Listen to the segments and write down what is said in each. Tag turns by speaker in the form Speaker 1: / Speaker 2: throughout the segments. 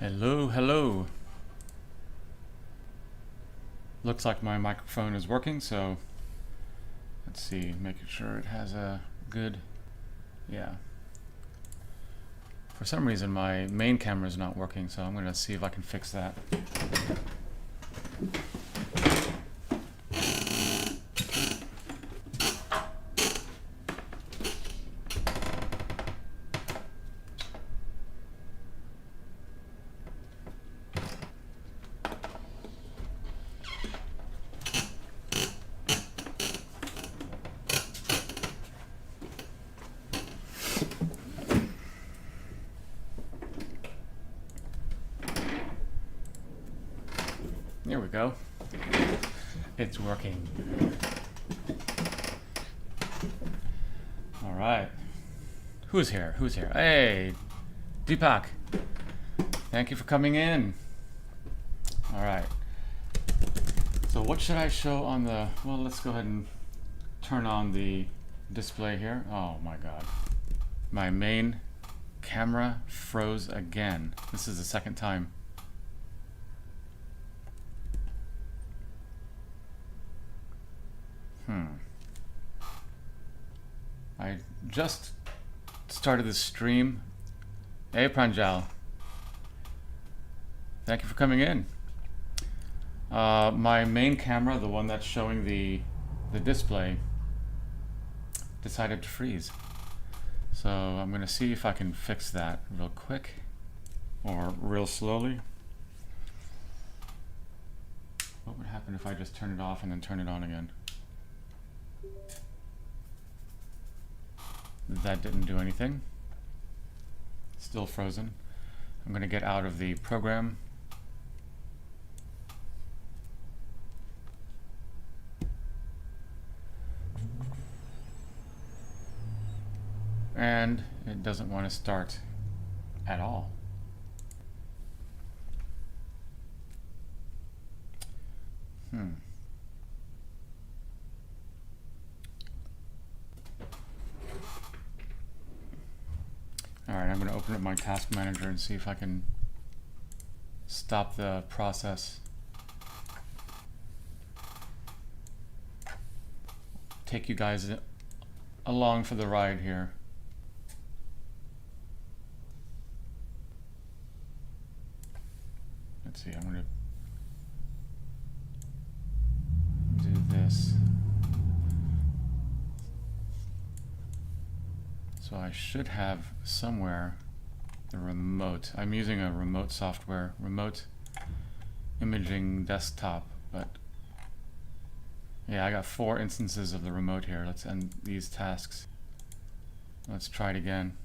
Speaker 1: Hello, hello. Looks like my microphone is working, so let's see, making sure it has a good, yeah. For some reason my main camera is not working, so I'm gonna see if I can fix that. There we go. It's working. All right. Who's here? Who's here? Hey, Deepak. Thank you for coming in. All right. So what should I show on the, well, let's go ahead and turn on the display here. Oh my God. My main camera froze again. This is the second time. I just started this stream. Hey Pranjal. Thank you for coming in. My main camera, the one that's showing the display, decided to freeze. So I'm going to see if I can fix that real quick or real slowly. What would happen if I just turn it off and then turn it on again? That didn't do anything. Still frozen. I'm going to get out of the program. And it doesn't want to start at all. Alright, I'm going to open up my task manager and see if I can stop the process. Take you guys along for the ride here. Let's see, I'm going to do this. So I should have somewhere the remote. I'm using a remote software, remote imaging desktop, but yeah, I got 4 instances of the remote here. Let's end these tasks. Let's try it again.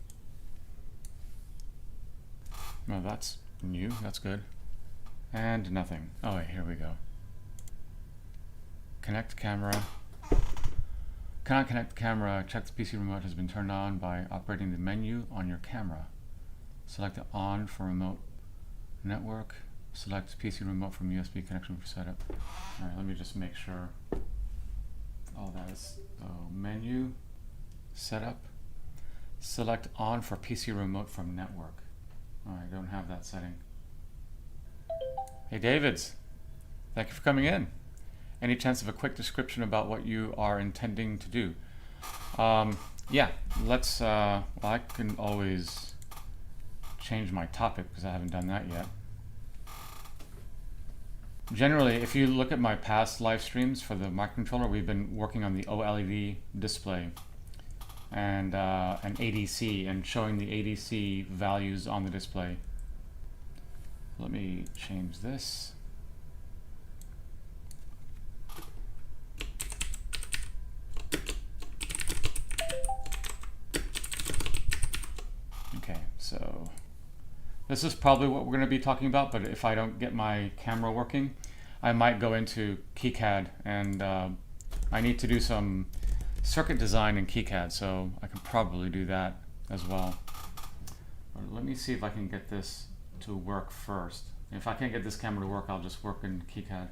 Speaker 1: Well, that's new, that's good. And nothing. Oh wait, here we go. Connect camera. Cannot connect the camera. Check the PC remote has been turned on by operating the menu on your camera. Select the on for remote network. Select PC remote from USB connection for setup. Alright, let me just make sure all that is. So menu, setup. Select on for PC remote from network. Alright, I don't have that setting. Hey Davids, thank you for coming in. Any chance of a quick description about what you are intending to do? Yeah, let's, well, I can always change my topic because I haven't done that yet. Generally, if you look at my past live streams for the microcontroller, we've been working on the OLED display and an ADC and showing the ADC values on the display. Let me change this. Okay, so this is probably what we're going to be talking about, but if I don't get my camera working, I might go into KiCad, and I need to do some circuit design in KiCad, so I can probably do that as well. But let me see if I can get this to work first. If I can't get this camera to work, I'll just work in KiCad.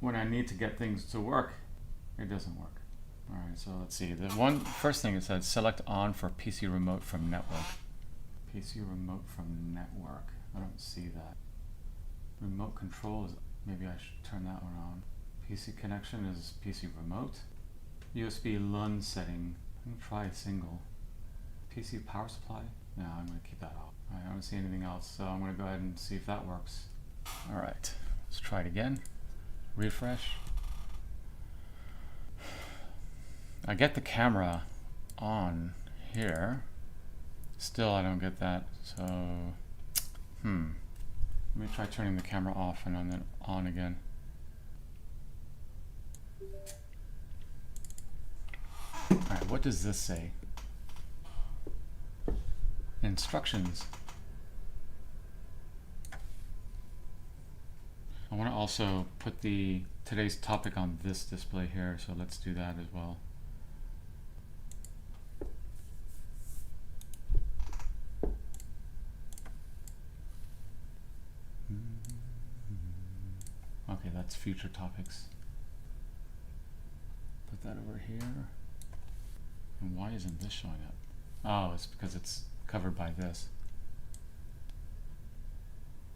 Speaker 1: When I need to get things to work, it doesn't work. Alright, so let's see. The first thing it said, select on for PC remote from network. PC remote from network. I don't see that. Remote control is, maybe I should turn that one on. PC connection is PC remote. USB LUN setting. I'm gonna try a single. PC power supply? No, I'm gonna keep that off. Alright, I don't see anything else, so I'm gonna go ahead and see if that works. Alright, let's try it again. Refresh. I get the camera on here. Still, I don't get that, so let me try turning the camera off and then on again. Alright, what does this say? Instructions. I want to also put today's topic on this display here, so let's do that as well. Okay, that's future topics. Put that over here. And why isn't this showing up? Oh, it's because it's covered by this.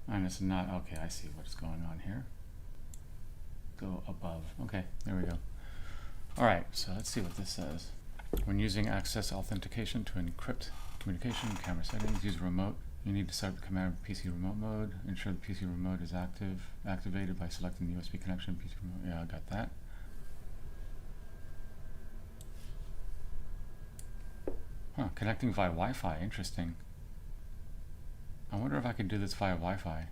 Speaker 1: And it's not, okay, I see what's going on here. Go above. Okay, there we go. All right, so let's see what this says. When using access authentication to encrypt communication, camera settings, use remote. You need to set up the command PC remote mode. Ensure the PC remote is activated by selecting the USB connection. PC remote, yeah, I got that. Huh, connecting via Wi-Fi, interesting. I wonder if I could do this via Wi-Fi.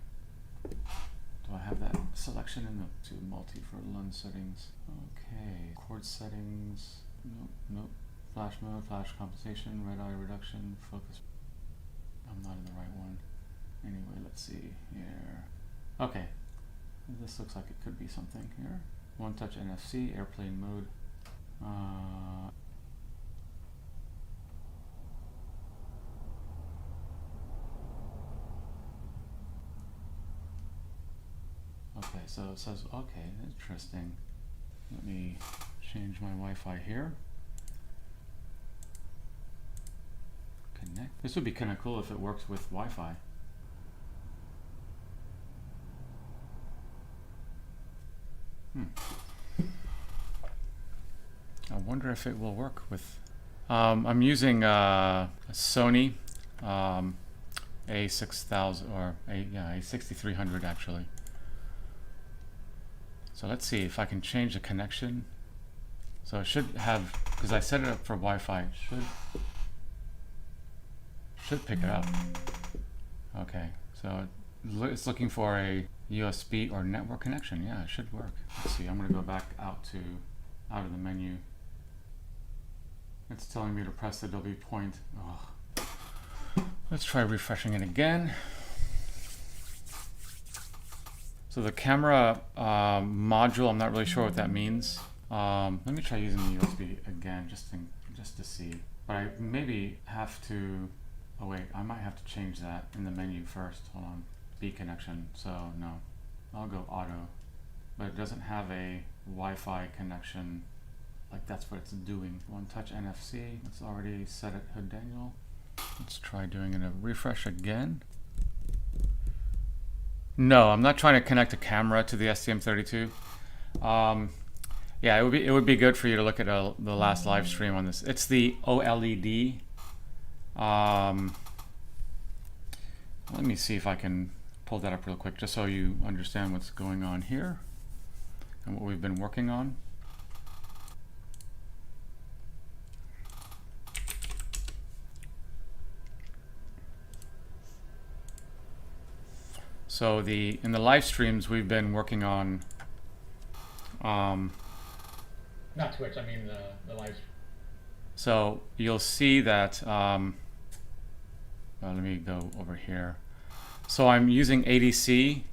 Speaker 1: Do I have that selection in the to multi for LUN settings? Okay, cord settings, nope. Flash mode, flash compensation, red eye reduction, focus. I'm not in the right one. Anyway, let's see here. Okay, this looks like it could be something here. One touch NFC, airplane mode. Okay, so it says, okay, interesting. Let me change my Wi-Fi here. Connect. This would be kind of cool if it works with Wi-Fi. I wonder if it will work with. I'm using a Sony A6000 or A6300 actually. So let's see if I can change the connection. So it should have, because I set it up for Wi-Fi, it should pick it up. Okay, so it's looking for a USB or network connection. Yeah, it should work. Let's see, I'm gonna go back out of the menu. It's telling me to press the W point. Oh. Let's try refreshing it again. So the camera module, I'm not really sure what that means. Let me try using the USB again, just to see. But I maybe have to. Oh wait, I might have to change that in the menu first. Hold on, B connection. So no, I'll go auto. But it doesn't have a Wi-Fi connection. Like that's what it's doing. One touch NFC. It's already set at Hood Daniel. Let's try doing a refresh again. No, I'm not trying to connect a camera to the STM32. Yeah, it would be good for you to look at the last live stream on this. It's the OLED. Let me see if I can pull that up real quick, just so you understand what's going on here and what we've been working on. So in the live streams we've been working on.
Speaker 2: Not Twitch, I mean the live stream.
Speaker 1: So you'll see that. Let me go over here. So I'm using ADC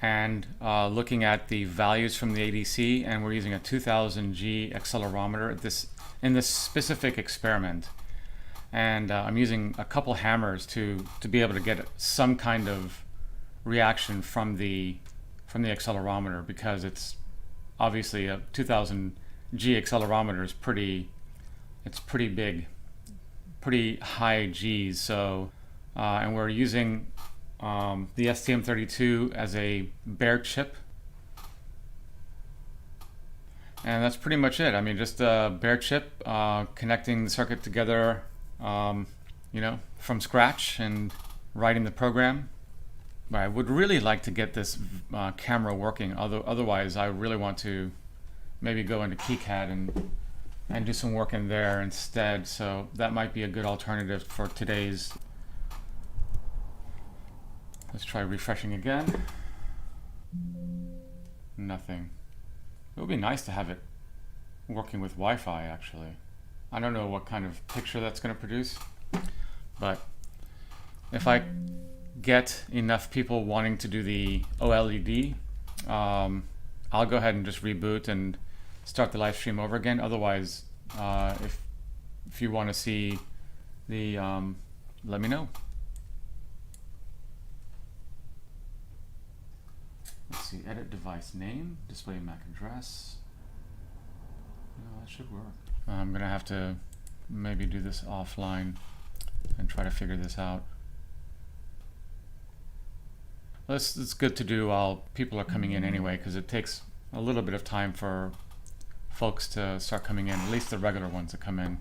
Speaker 1: and looking at the values from the ADC, and we're using a 2000G accelerometer in this specific experiment. And I'm using a couple hammers to be able to get some kind of reaction from the accelerometer, because it's obviously a 2000G accelerometer is pretty big. pretty high Gs. So, and we're using the STM32 as a bare chip. And that's pretty much it. I mean, just a bare chip, connecting the circuit together, you know, from scratch and writing the program. But I would really like to get this camera working. Otherwise, I really want to maybe go into KiCad and do some work in there instead. So that might be a good alternative for today's. Let's try refreshing again. Nothing. It would be nice to have it working with Wi-Fi, actually. I don't know what kind of picture that's going to produce, but if I get enough people wanting to do the OLED, I'll go ahead and just reboot and start the live stream over again. Otherwise, if you want to see the, let me know. Let's see, edit device name, display MAC address. No, that should work. I'm gonna have to maybe do this offline and try to figure this out. It's good to do while people are coming in anyway, because it takes a little bit of time for folks to start coming in, at least the regular ones that come in.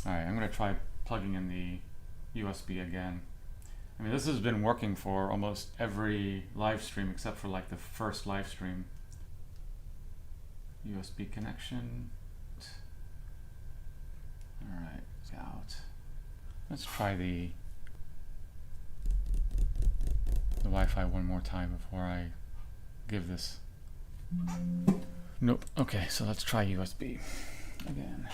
Speaker 1: Alright, I'm gonna try plugging in the USB again. I mean, this has been working for almost every live stream except for like the first live stream. USB connection. Alright, out. Let's try the Wi-Fi one more time before I give this. Nope. Okay, so let's try USB again.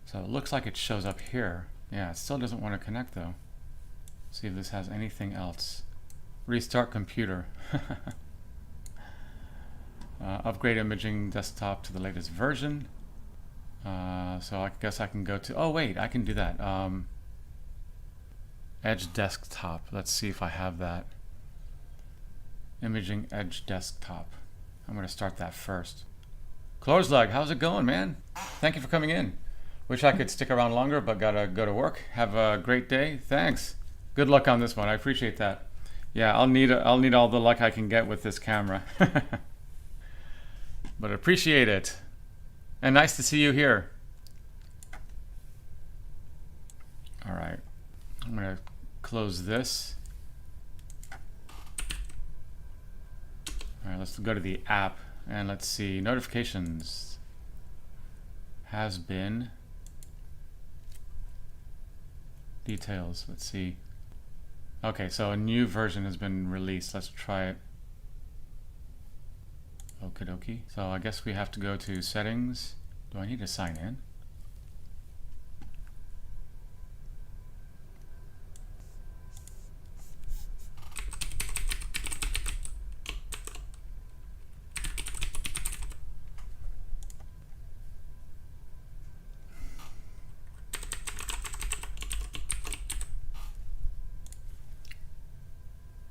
Speaker 1: So it looks like it shows up here. Yeah, it still doesn't want to connect though. See if this has anything else. Restart computer. Upgrade imaging desktop to the latest version. So I guess I can go to, oh wait, I can do that. Edge desktop. Let's see if I have that. Imaging edge desktop. I'm going to start that first. Clorsleg, how's it going, man? Thank you for coming in. Wish I could stick around longer, but gotta go to work. Have a great day. Thanks. Good luck on this one. I appreciate that. Yeah, I'll need all the luck I can get with this camera. But appreciate it. And nice to see you here. All right. I'm gonna close this. All right, let's go to the app and let's see. Notifications has been. Details, let's see. Okay, so a new version has been released. Let's try it. Okie dokie. So I guess we have to go to settings. Do I need to sign in?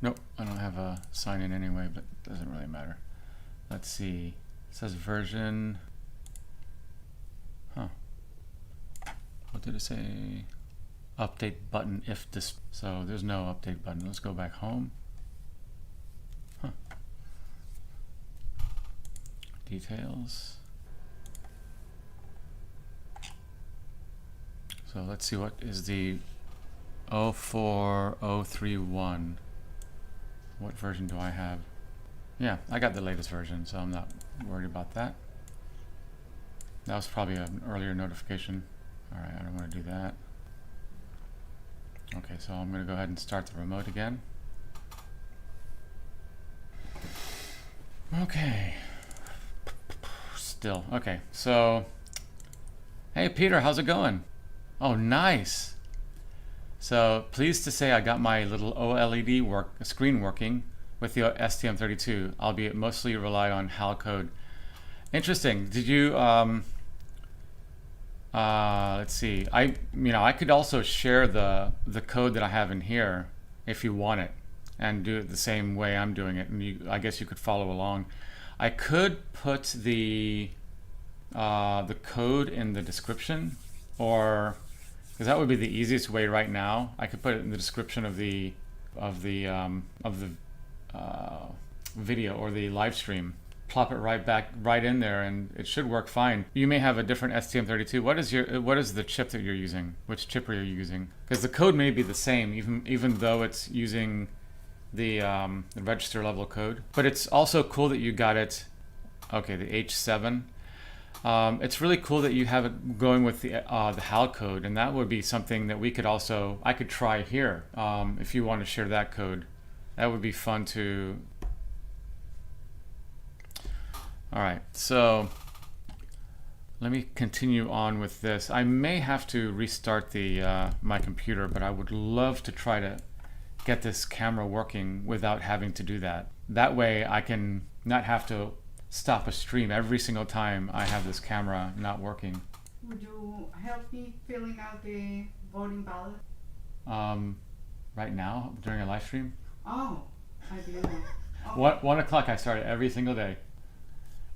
Speaker 1: Nope, I don't have a sign in anyway, but it doesn't really matter. Let's see. It says version. Huh. What did it say? Update button if this. So there's no update button. Let's go back home. Huh. Details. So let's see, what is the 04031. What version do I have? Yeah, I got the latest version, so I'm not worried about that. That was probably an earlier notification. All right, I don't want to do that. Okay, so I'm going to go ahead and start the remote again. Okay. Still. Okay, so. Hey, Peter, how's it going? Oh, nice. So pleased to say I got my little OLED screen working with the STM32, albeit mostly rely on HAL code. Interesting. Did you let's see. I could also share the code that I have in here if you want it, and do it the same way I'm doing it, and I guess you could follow along. I could put the code in the description, or because that would be the easiest way right now. I could put it in the description of the video or the live stream. Plop it right in there, and it should work fine. You may have a different STM32. What is the chip that you're using? Which chip are you using? Because the code may be the same, even though it's using the register level code. But it's also cool that you got it. Okay, the H7. It's really cool that you have it going with the HAL code, and that would be something that I could try here if you want to share that code. That would be fun to. All right, so let me continue on with this. I may have to restart my computer, but I would love to try to get this camera working without having to do that. That way I can not have to stop a stream every single time I have this camera not working.
Speaker 3: Would you help me filling out the voting ballot?
Speaker 1: Right now, during a live stream?
Speaker 3: Oh, I didn't know. Oh.
Speaker 1: 1 o'clock I start it every single day.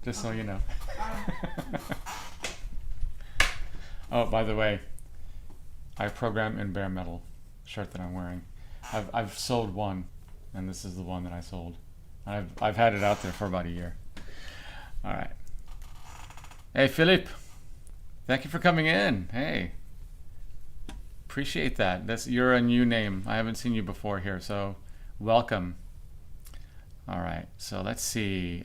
Speaker 1: Just so you know. Oh, by the way, I program in bare metal shirt that I'm wearing. I've sold one, and this is the one that I sold. I've had it out there for about a year. All right. Hey, Philippe. Thank you for coming in. Hey. Appreciate that. You're a new name. I haven't seen you before here, so welcome. All right. So let's see.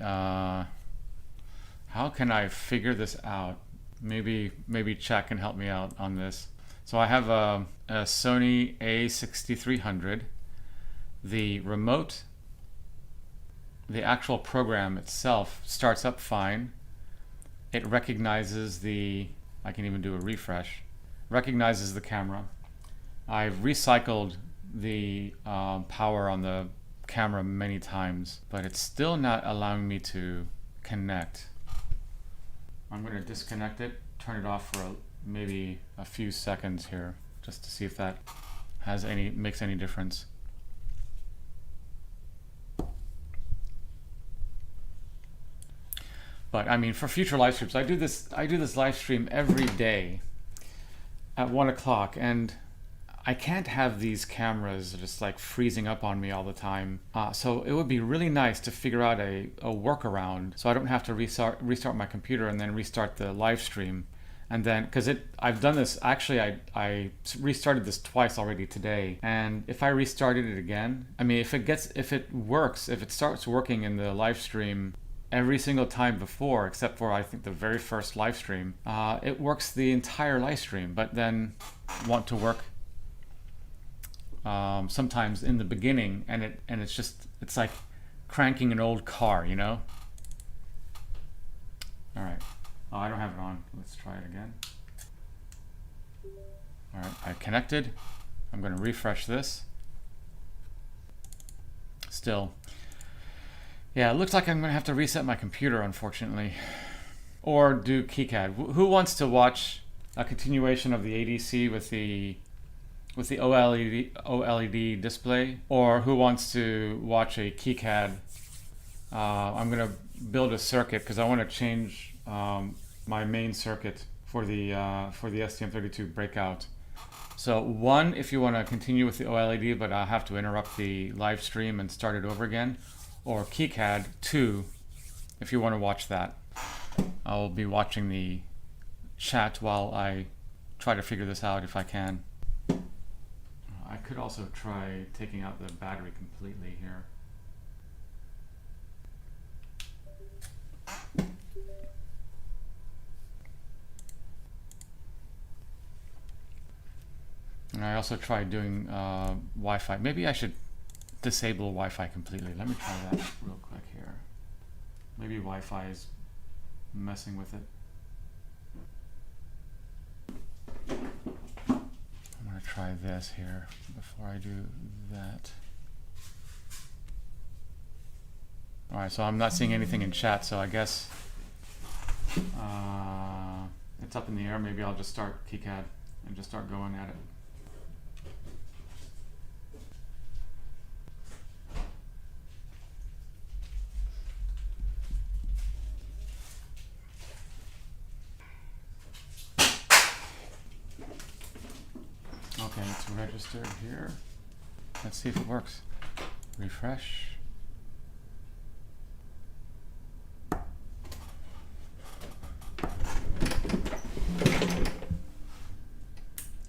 Speaker 1: How can I figure this out? Maybe Chat can help me out on this. So I have a Sony A6300. The remote, the actual program itself starts up fine. It recognizes I can even do a refresh, recognizes the camera. I've recycled the power on the camera many times, but it's still not allowing me to connect. I'm going to disconnect it, turn it off for maybe a few seconds here, just to see if that makes any difference. But I mean, for future live streams, I do this live stream every day at 1 o'clock, and I can't have these cameras just like freezing up on me all the time. So it would be really nice to figure out a workaround so I don't have to restart my computer and then restart the live stream. And then, because I've done this, actually I restarted this twice already today. And if I restarted it again, I mean, if it starts working in the live stream every single time before, except for I think the very first live stream, it works the entire live stream, but then want to work sometimes in the beginning, and it's like cranking an old car, you know? All right. Oh, I don't have it on. Let's try it again. All right, I connected. I'm going to refresh this. Still. Yeah, it looks like I'm going to have to reset my computer, unfortunately. Or do KiCad. Who wants to watch a continuation of the ADC with the OLED display? Or who wants to watch a KiCad? I'm going to build a circuit because I want to change my main circuit for the STM32 Breakout. So 1, if you want to continue with the OLED, but I'll have to interrupt the live stream and start it over again. Or KiCad 2, if you want to watch that. I'll be watching the chat while I try to figure this out if I can. I could also try taking out the battery completely here. And I also tried doing Wi-Fi. Maybe I should disable Wi-Fi completely. Let me try that real quick here. Maybe Wi-Fi is messing with it. I'm going to try this here before I do that. Alright, so I'm not seeing anything in chat, so I guess it's up in the air. Maybe I'll just start KiCad and just start going at it. Okay, it's registered here. Let's see if it works. Refresh.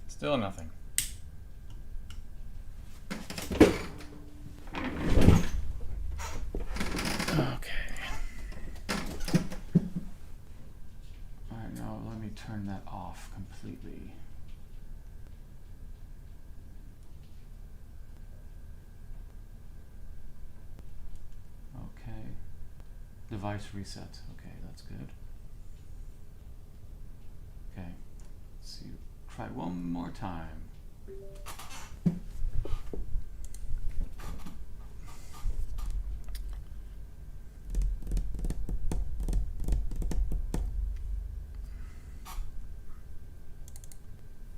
Speaker 1: Still nothing. Okay. Alright, now let me turn that off completely. Okay. Device reset. Okay, that's good. Okay. Let's see. Try one more time.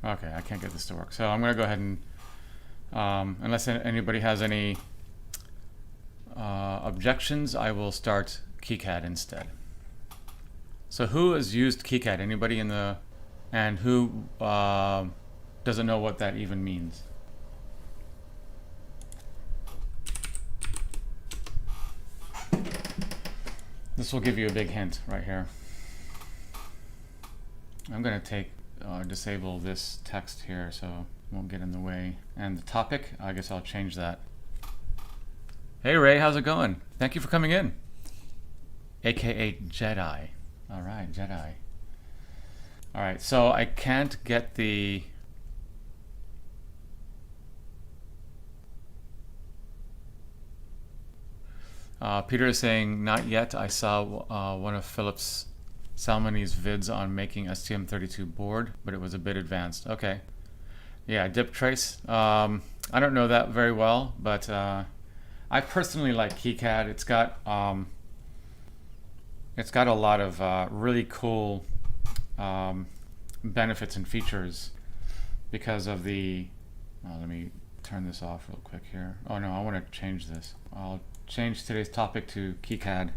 Speaker 1: Okay, I can't get this to work. So I'm going to go ahead and, unless anybody has any objections, I will start KiCad instead. So who has used KiCad? Anybody in the, and who doesn't know what that even means? This will give you a big hint right here. I'm going to disable this text here so it won't get in the way. And the topic, I guess I'll change that. Hey Ray, how's it going? Thank you for coming in. AKA Jedi. All right, Jedi. All right, so I can't get the Peter is saying, not yet. I saw one of Philip's Salmoni's vids on making STM32 board, but it was a bit advanced. Okay. Yeah, dip trace. I don't know that very well, but I personally like KiCad. It's got a lot of really cool benefits and features because of the. Let me turn this off real quick here. Oh no, I want to change this. I'll change today's topic to KiCad.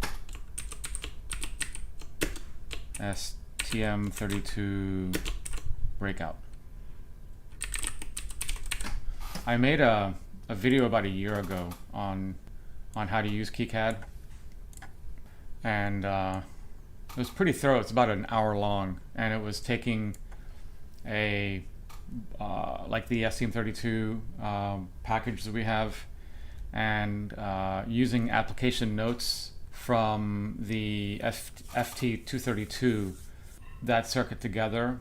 Speaker 1: STM32 Breakout. I made a video about a year ago on how to use KiCad, and it was pretty thorough. It's about an hour long, and it was taking a like the STM32 package that we have, and using application notes from the FT232, that circuit together,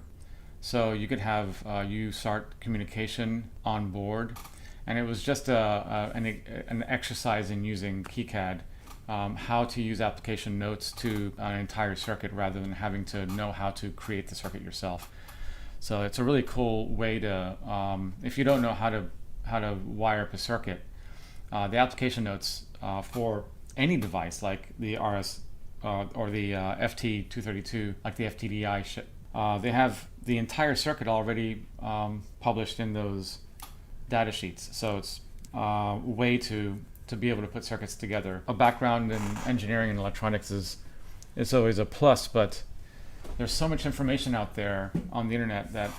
Speaker 1: so you could have USART communication on board. And it was just an exercise in using KiCad, how to use application notes to an entire circuit rather than having to know how to create the circuit yourself. So it's a really cool way to, if you don't know how to wire up a circuit, the application notes for any device like the RS or the FT232, like the FTDI, they have the entire circuit already published in those data sheets. So it's a way to be able to put circuits together. A background in engineering and electronics is always a plus, but there's so much information out there on the internet that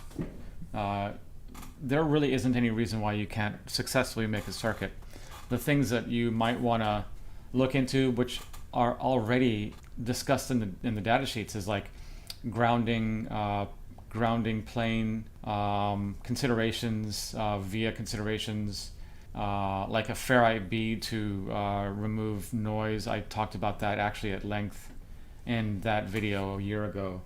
Speaker 1: there really isn't any reason why you can't successfully make a circuit. The things that you might want to look into, which are already discussed in the data sheets, is like grounding plane considerations, via considerations, like a ferrite bead to remove noise. I talked about that actually at length in that video a year ago.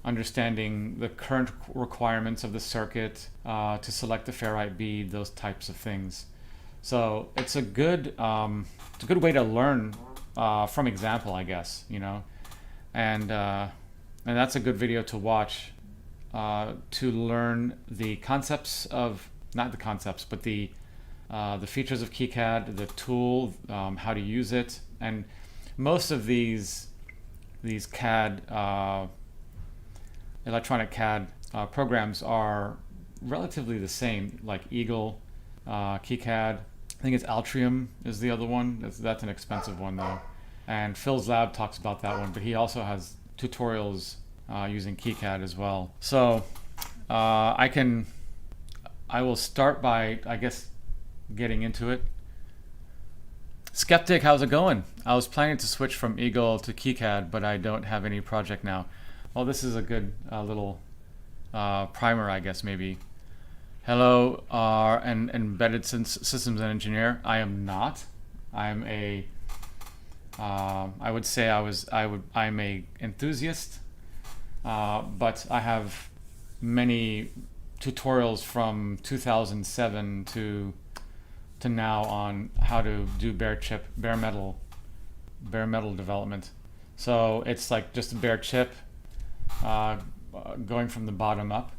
Speaker 1: Understanding the current requirements of the circuit to select the ferrite bead, those types of things. So it's a good way to learn from example, I guess, you know, and that's a good video to watch to learn the concepts of, not the concepts, but the features of KiCad, the tool, how to use it, and most of these CAD electronic CAD programs are relatively the same, like Eagle, KiCad. I think it's Altrium is the other one. That's an expensive one though. And Phil's Lab talks about that one, but he also has tutorials using KiCad as well. So I can I will start by, I guess, getting into it. Skeptic, how's it going? I was planning to switch from Eagle to KiCad, but I don't have any project now. Well, this is a good little primer, I guess, maybe. Hello, an embedded systems engineer. I am not. I'm a I would say I'm a enthusiast, but I have many tutorials from 2007 to now on how to do bare metal development. So it's like just a bare chip, going from the bottom up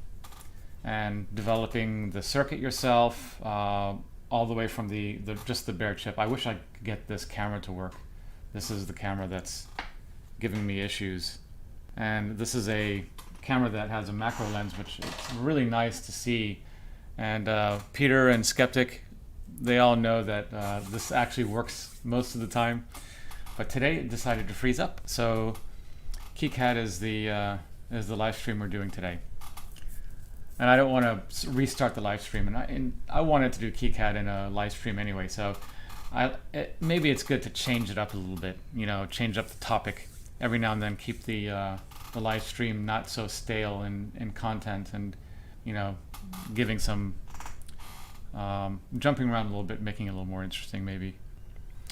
Speaker 1: and developing the circuit yourself, all the way from just the bare chip. I wish I could get this camera to work. This is the camera that's giving me issues. And this is a camera that has a macro lens, which is really nice to see. And Peter and Skeptic, they all know that this actually works most of the time. But today it decided to freeze up. So KiCad is the live stream we're doing today. And I don't want to restart the live stream, and I wanted to do KiCad in a live stream anyway, so maybe it's good to change it up a little bit, change up the topic every now and then, keep the live stream not so stale in content, and giving some jumping around a little bit, making it a little more interesting maybe.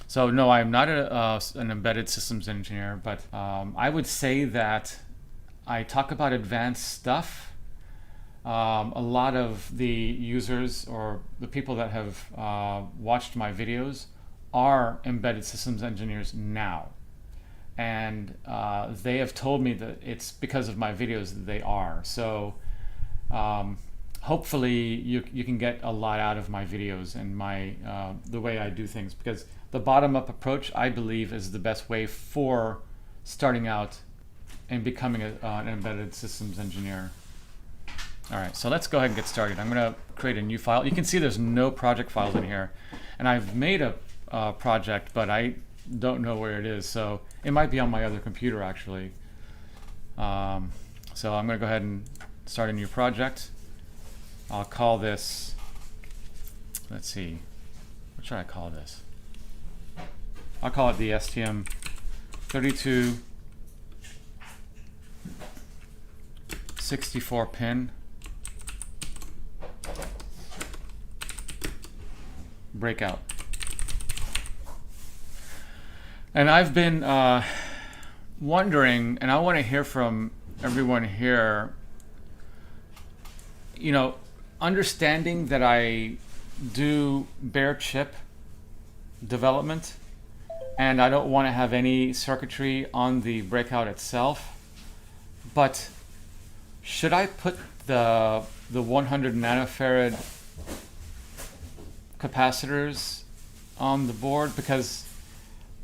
Speaker 1: So no, I'm not an embedded systems engineer, but I would say that I talk about advanced stuff. A lot of the users or the people that have watched my videos are embedded systems engineers now. And they have told me that it's because of my videos that they are. So hopefully you can get a lot out of my videos and the way I do things, because the bottom-up approach, I believe, is the best way for starting out and becoming an embedded systems engineer. All right, so let's go ahead and get started. I'm going to create a new file. You can see there's no project files in here. And I've made a project, but I don't know where it is. So it might be on my other computer, actually. So I'm going to go ahead and start a new project. I'll call this, let's see, what should I call this? I'll call it the STM32 64 pin Breakout. And I've been wondering, and I want to hear from everyone here, understanding that I do bare chip development and I don't want to have any circuitry on the Breakout itself, but should I put the 100 nanofarad capacitors on the board? Because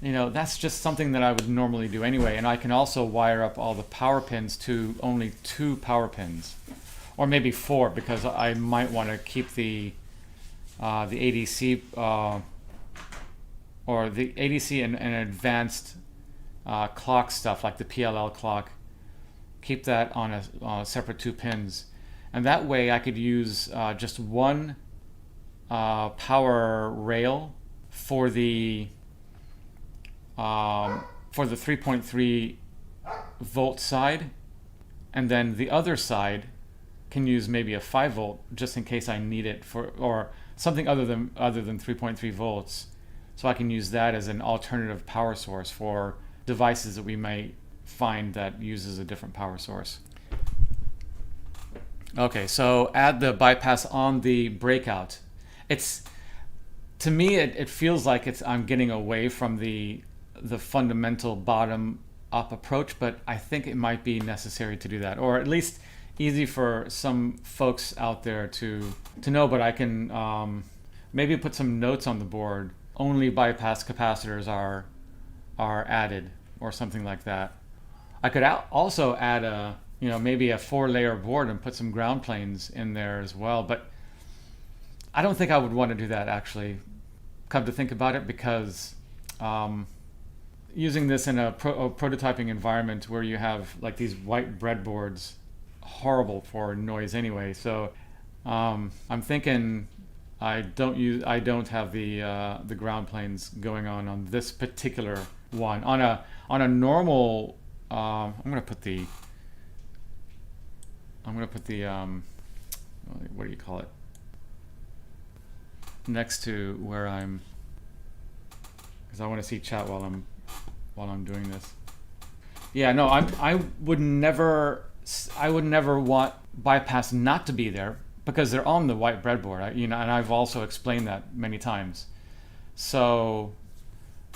Speaker 1: that's just something that I would normally do anyway, and I can also wire up all the power pins to only 2 power pins, or maybe 4, because I might want to keep the ADC or the ADC and advanced clock stuff like the PLL clock, keep that on a separate 2 pins, and that way I could use just one power rail for the 3.3 volt side, and then the other side can use maybe a 5 volt just in case I need it or something other than 3.3 volts, so I can use that as an alternative power source for devices that we might find that uses a different power source. Okay, so add the bypass on the Breakout. To me, it feels like I'm getting away from the fundamental bottom-up approach, but I think it might be necessary to do that, or at least easy for some folks out there to know. But I can maybe put some notes on the board. Only bypass capacitors are added, or something like that. I could also add maybe a 4-layer board and put some ground planes in there as well, but I don't think I would want to do that, actually, come to think about it, because using this in a prototyping environment where you have like these white breadboards, horrible for noise anyway. So I'm thinking I don't have the ground planes going on this particular one. On a normal, I'm gonna put the what do you call it? Next to where I'm, because I want to see chat while I'm doing this. Yeah, no, I would never want bypass not to be there because they're on the white breadboard. And I've also explained that many times. So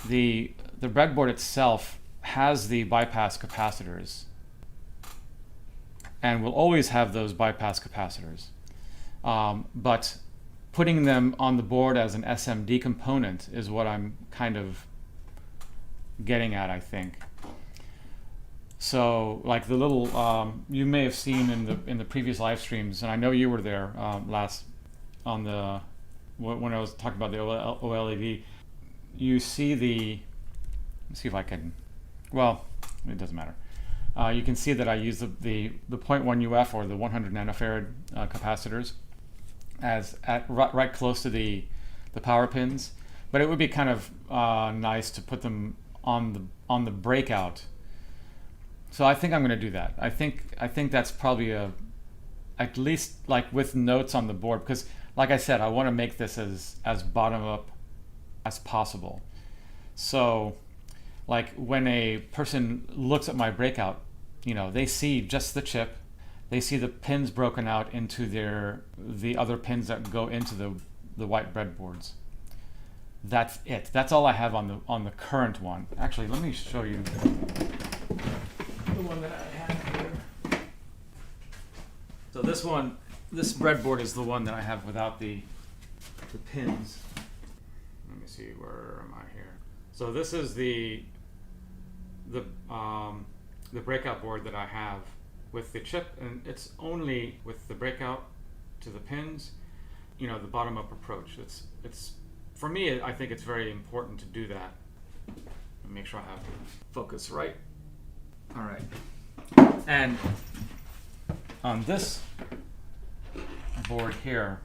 Speaker 1: the breadboard itself has the bypass capacitors, and will always have those bypass capacitors. But putting them on the board as an SMD component is what I'm kind of getting at, I think. So, like the little, you may have seen in the previous live streams, and I know you were there last on the when I was talking about the OLED. You see the, let's see if I can. Well, it doesn't matter. You can see that I use the 0.1 UF or the 100 nanofarad capacitors as right close to the power pins, but it would be kind of nice to put them on the breakout. So I think I'm going to do that. I think that's probably at least like with notes on the board, because like I said, I want to make this as bottom up as possible. So like when a person looks at my breakout, they see just the chip. They see the pins broken out into the other pins that go into the white breadboards. That's it. That's all I have on the current one. Actually, let me show you the one that I have here. So this breadboard is the one that I have without the pins. Let me see, where am I here? So this is the breakout board that I have with the chip, and it's only with the breakout to the pins, the bottom up approach. It's for me, I think it's very important to do that. Let me make sure I have focus right. All right. And on this board here,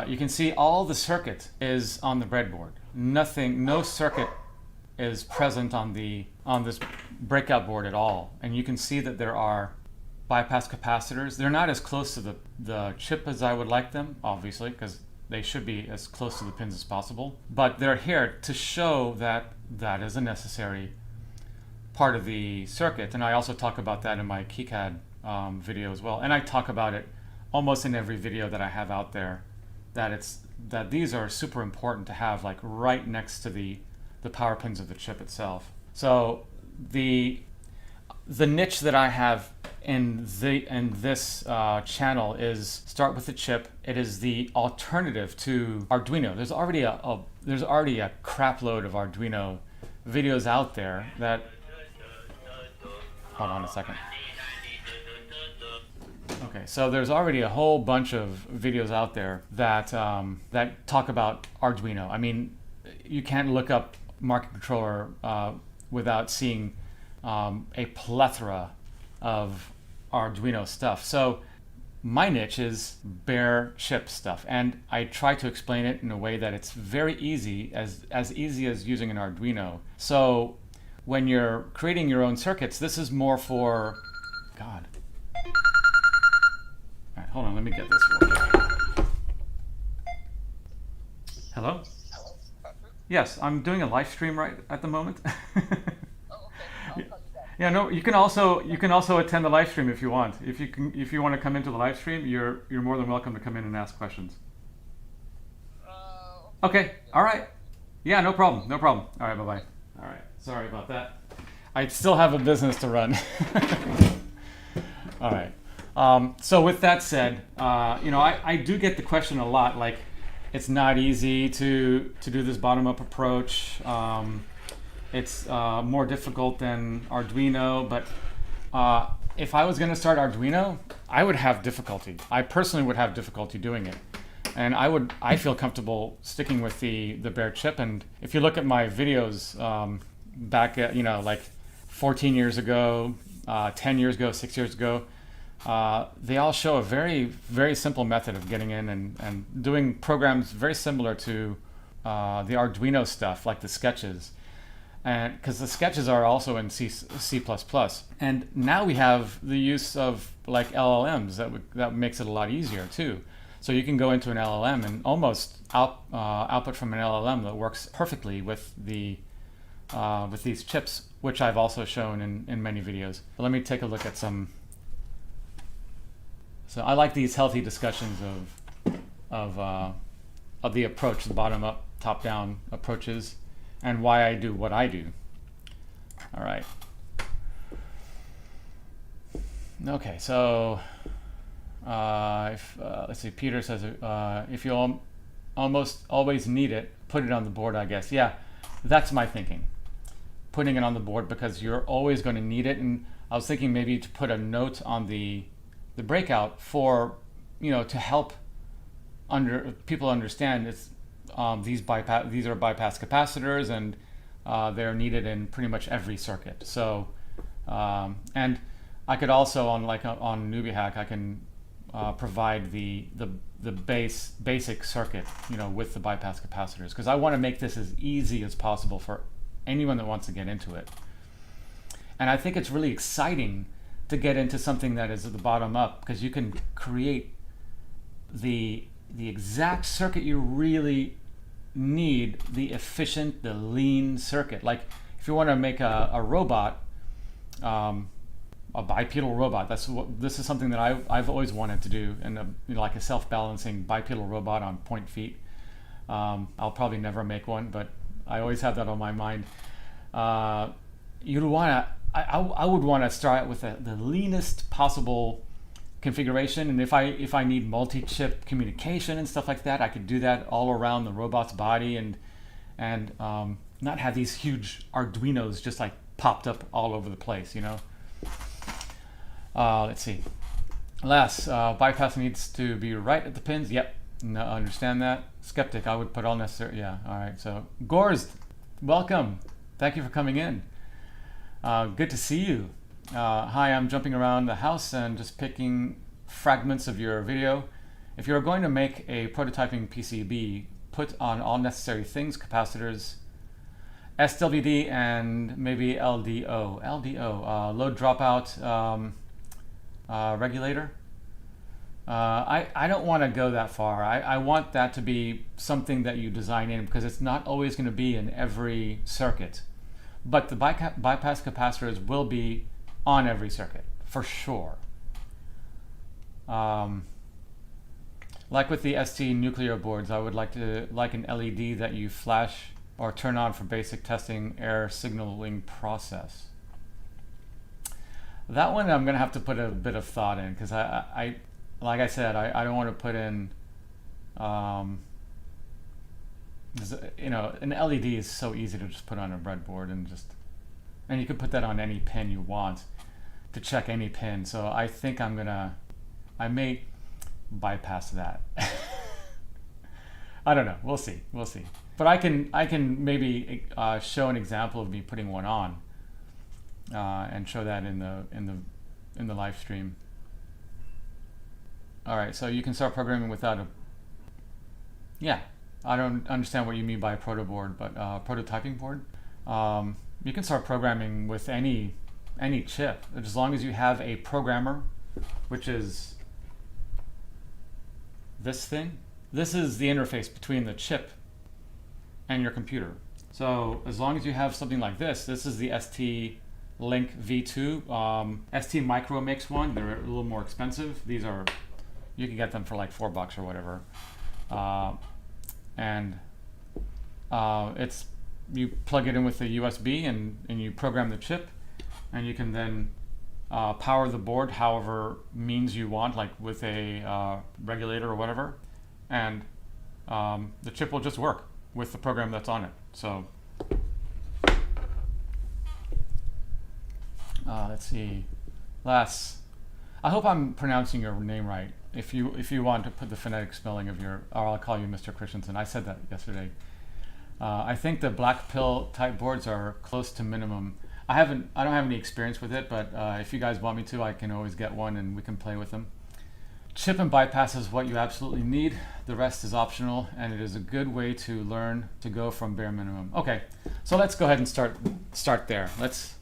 Speaker 1: you can see all the circuit is on the breadboard. No circuit is present on this breakout board at all. And you can see that there are bypass capacitors. They're not as close to the chip as I would like them, obviously, because they should be as close to the pins as possible. But they're here to show that that is a necessary part of the circuit. And I also talk about that in my KiCad video as well. And I talk about it almost in every video that I have out there, that these are super important to have like right next to the power pins of the chip itself. So the niche that I have in this channel is start with the chip. It is the alternative to Arduino. There's already a crap load of Arduino videos out there that. Hold on a second. Okay, so there's already a whole bunch of videos out there that talk about Arduino. I mean, you can't look up microcontroller without seeing a plethora of Arduino stuff. So my niche is bare chip stuff, and I try to explain it in a way that it's very easy, as easy as using an Arduino. So when you're creating your own circuits, this is more for God. All right, hold on, let me get this real quick. Hello? Yes, I'm doing a live stream right at the moment. Yeah, no, you can also attend the live stream if you want. If you want to come into the live stream, you're more than welcome to come in and ask questions. Okay, all right. Yeah, no problem. All right, bye-bye. All right, sorry about that. I still have a business to run. All right. So with that said, I do get the question a lot, like, it's not easy to do this bottom-up approach. It's more difficult than Arduino, but if I was going to start Arduino, I would have difficulty. I personally would have difficulty doing it. And I feel comfortable sticking with the bare chip. And if you look at my videos back at, like 14 years ago, 10 years ago, 6 years ago, they all show a very, very simple method of getting in and doing programs very similar to the Arduino stuff, like the sketches. And because the sketches are also in C++. And now we have the use of like LLMs that makes it a lot easier too. So you can go into an LLM and almost output from an LLM that works perfectly with these chips, which I've also shown in many videos. But let me take a look at some. So I like these healthy discussions of the approach, the bottom-up, top-down approaches, and why I do what I do. All right. Okay, so let's see. Peter says if you almost always need it, put it on the board, I guess. Yeah, that's my thinking. Putting it on the board because you're always going to need it. And I was thinking maybe to put a note on the breakout for, to help people understand it's these are bypass capacitors, and they're needed in pretty much every circuit. So and I could also on Newbie Hack I can provide the basic circuit with the bypass capacitors, because I want to make this as easy as possible for anyone that wants to get into it. And I think it's really exciting to get into something that is at the bottom up, because you can create the exact circuit you really need, the efficient, the lean circuit. Like if you want to make a robot, a bipedal robot, this is something that I've always wanted to do, and like a self-balancing bipedal robot on point feet. I'll probably never make one, but I always have that on my mind. I would want to start with the leanest possible configuration, and if I need multi-chip communication and stuff like that, I could do that all around the robot's body, and not have these huge Arduinos just like popped up all over the place, Let's see. Last, bypass needs to be right at the pins. Yep, no, understand that. Skeptic, I would put all necessary. Yeah, all right. So Gorst, welcome. Thank you for coming in. Good to see you. Hi, I'm jumping around the house and just picking fragments of your video. If you're going to make a prototyping PCB, put on all necessary things: capacitors, SWD, and maybe LDO. Load dropout regulator. I don't want to go that far. I want that to be something that you design in, because it's not always going to be in every circuit. But the bypass capacitors will be on every circuit, for sure. Like with the ST nuclear boards, I would like an LED that you flash or turn on for basic testing error signaling process. That one I'm going to have to put a bit of thought in, because I like I said, I don't want to put in, an LED is so easy to just put on a breadboard, and you can put that on any pin you want to check any pin. So I think I may bypass that. I don't know. We'll see. But I can maybe show an example of me putting one on, and show that in the live stream. All right. So you can start programming without a. Yeah, I don't understand what you mean by a proto board, but prototyping board. You can start programming with any chip, as long as you have a programmer, which is this thing. This is the interface between the chip and your computer. So as long as you have something like this is the ST Link V2. ST Micro makes one. They're a little more expensive. These are, you can get them for like $4 or whatever. It's, you plug it in with the USB and you program the chip, and you can then power the board however means you want, like with a regulator or whatever, and the chip will just work with the program that's on it. So let's see. I hope I'm pronouncing your name right. If you want to put the phonetic spelling of or I'll call you Mr. Christensen. I said that yesterday. I think the black pill type boards are close to minimum. I don't have any experience with it, but if you guys want me to, I can always get one and we can play with them. Chip and bypass is what you absolutely need. The rest is optional, and it is a good way to learn to go from bare minimum. Okay, so let's go ahead and start there. Let's.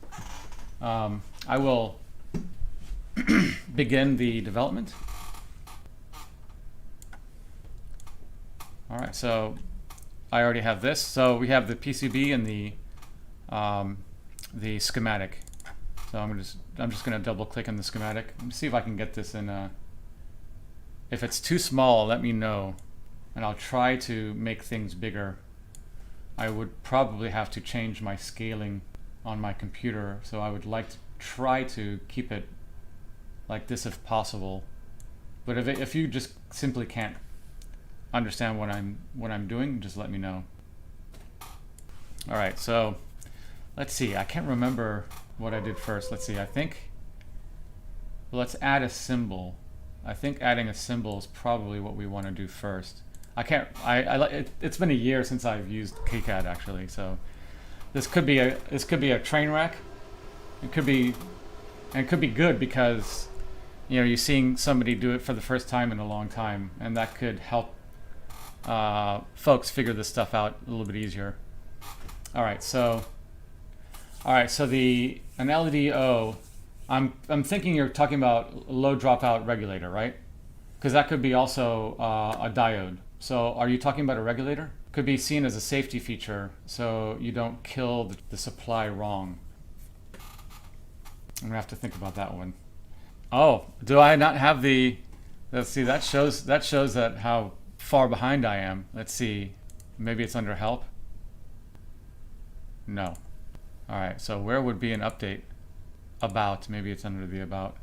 Speaker 1: I will begin the development. All right, so I already have this. So we have the PCB and the schematic. So I'm just going to double click on the schematic. Let me see if I can get this in. If it's too small, let me know, and I'll try to make things bigger. I would probably have to change my scaling on my computer, so I would like to try to keep it like this if possible. But if you just simply can't understand what I'm doing, just let me know. All right, so let's see. I can't remember what I did first. Let's see. I think let's add a symbol. I think adding a symbol is probably what we want to do first. It's been a year since I've used KiCad actually, so this could be a train wreck. It could be good because you're seeing somebody do it for the first time in a long time, and that could help folks figure this stuff out a little bit easier. All right, so an LDO. I'm thinking you're talking about low dropout regulator, right? Because that could be also a diode. So are you talking about a regulator? Could be seen as a safety feature, so you don't kill the supply wrong. I'm gonna have to think about that one. Oh, do I not have the? Let's see. That shows that how far behind I am. Let's see. Maybe it's under help. No. All right. So where would be an update? About. Maybe it's under the about.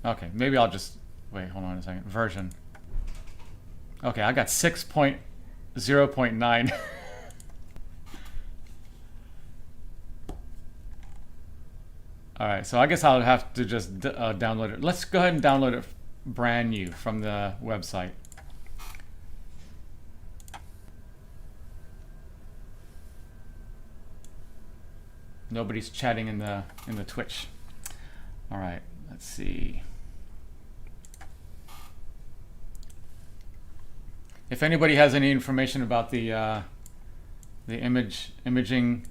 Speaker 1: Okay. Maybe I'll just wait. Hold on a second. Version. Okay. I got 6.0.9. All right, so I guess I'll have to just download it. Let's go ahead and download it brand new from the website. Nobody's chatting in the Twitch. All right, let's see. If anybody has any information about the imaging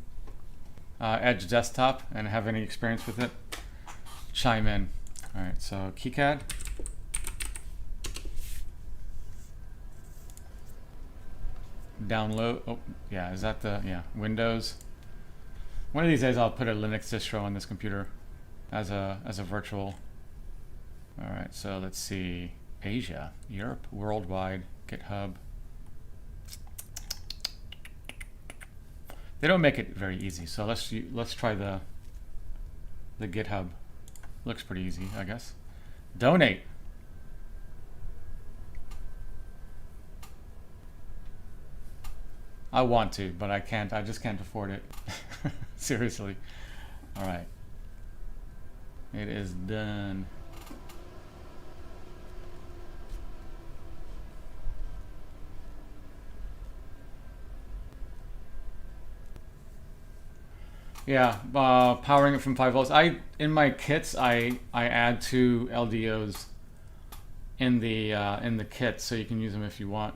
Speaker 1: Edge desktop and have any experience with it, chime in. All right, so KiCad. Download. Oh, yeah, is that the Windows? One of these days I'll put a Linux distro on this computer as a virtual. All right, so let's see. Asia, Europe, worldwide, GitHub. They don't make it very easy, so let's try the GitHub. Looks pretty easy, I guess. Donate. I want to, but I can't. I just can't afford it. Seriously. All right. It is done. Yeah, powering it from 5 volts. In my kits I add 2 LDOs in the kit, so you can use them if you want.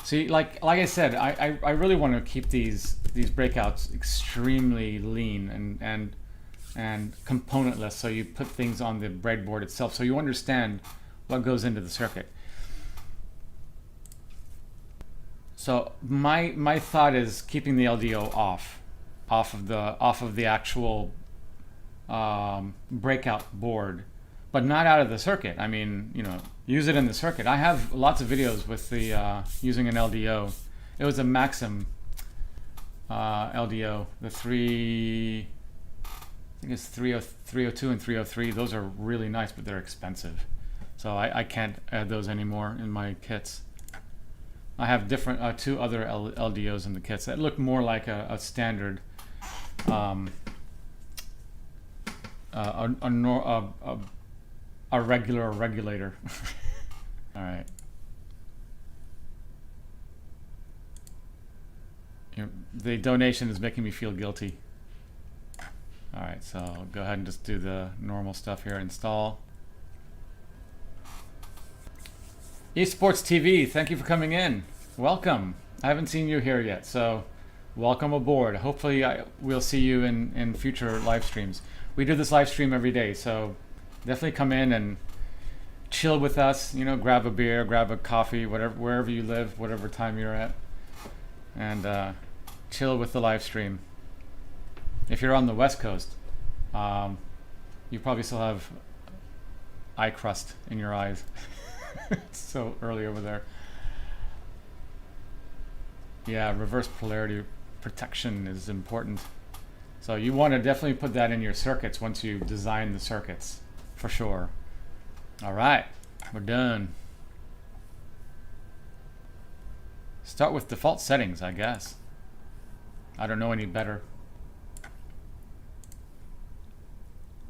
Speaker 1: See, like I said, I really want to keep these breakouts extremely lean and componentless, so you put things on the breadboard itself, so you understand what goes into the circuit. So my thought is keeping the LDO off of the actual breakout board, but not out of the circuit. I mean, use it in the circuit. I have lots of videos with the using an LDO. It was a Maxim LDO, the I think it's 302 and 303. Those are really nice, but they're expensive, so I can't add those anymore in my kits. I have different 2 other LDOs in the kits that look more like a standard a regular regulator. All right. The donation is making me feel guilty. All right, so I'll go ahead and just do the normal stuff here. Install. Esports TV, thank you for coming in. Welcome. I haven't seen you here yet, so welcome aboard. Hopefully we'll see you in future live streams. We do this live stream every day, so definitely come in and chill with us. You know, grab a beer, grab a coffee, whatever, wherever you live, whatever time you're at, and chill with the live stream. If you're on the West Coast, you probably still have eye crust in your eyes. It's so early over there. Yeah, reverse polarity protection is important. So you want to definitely put that in your circuits once you design the circuits, for sure. All right, we're done. Start with default settings, I guess. I don't know any better.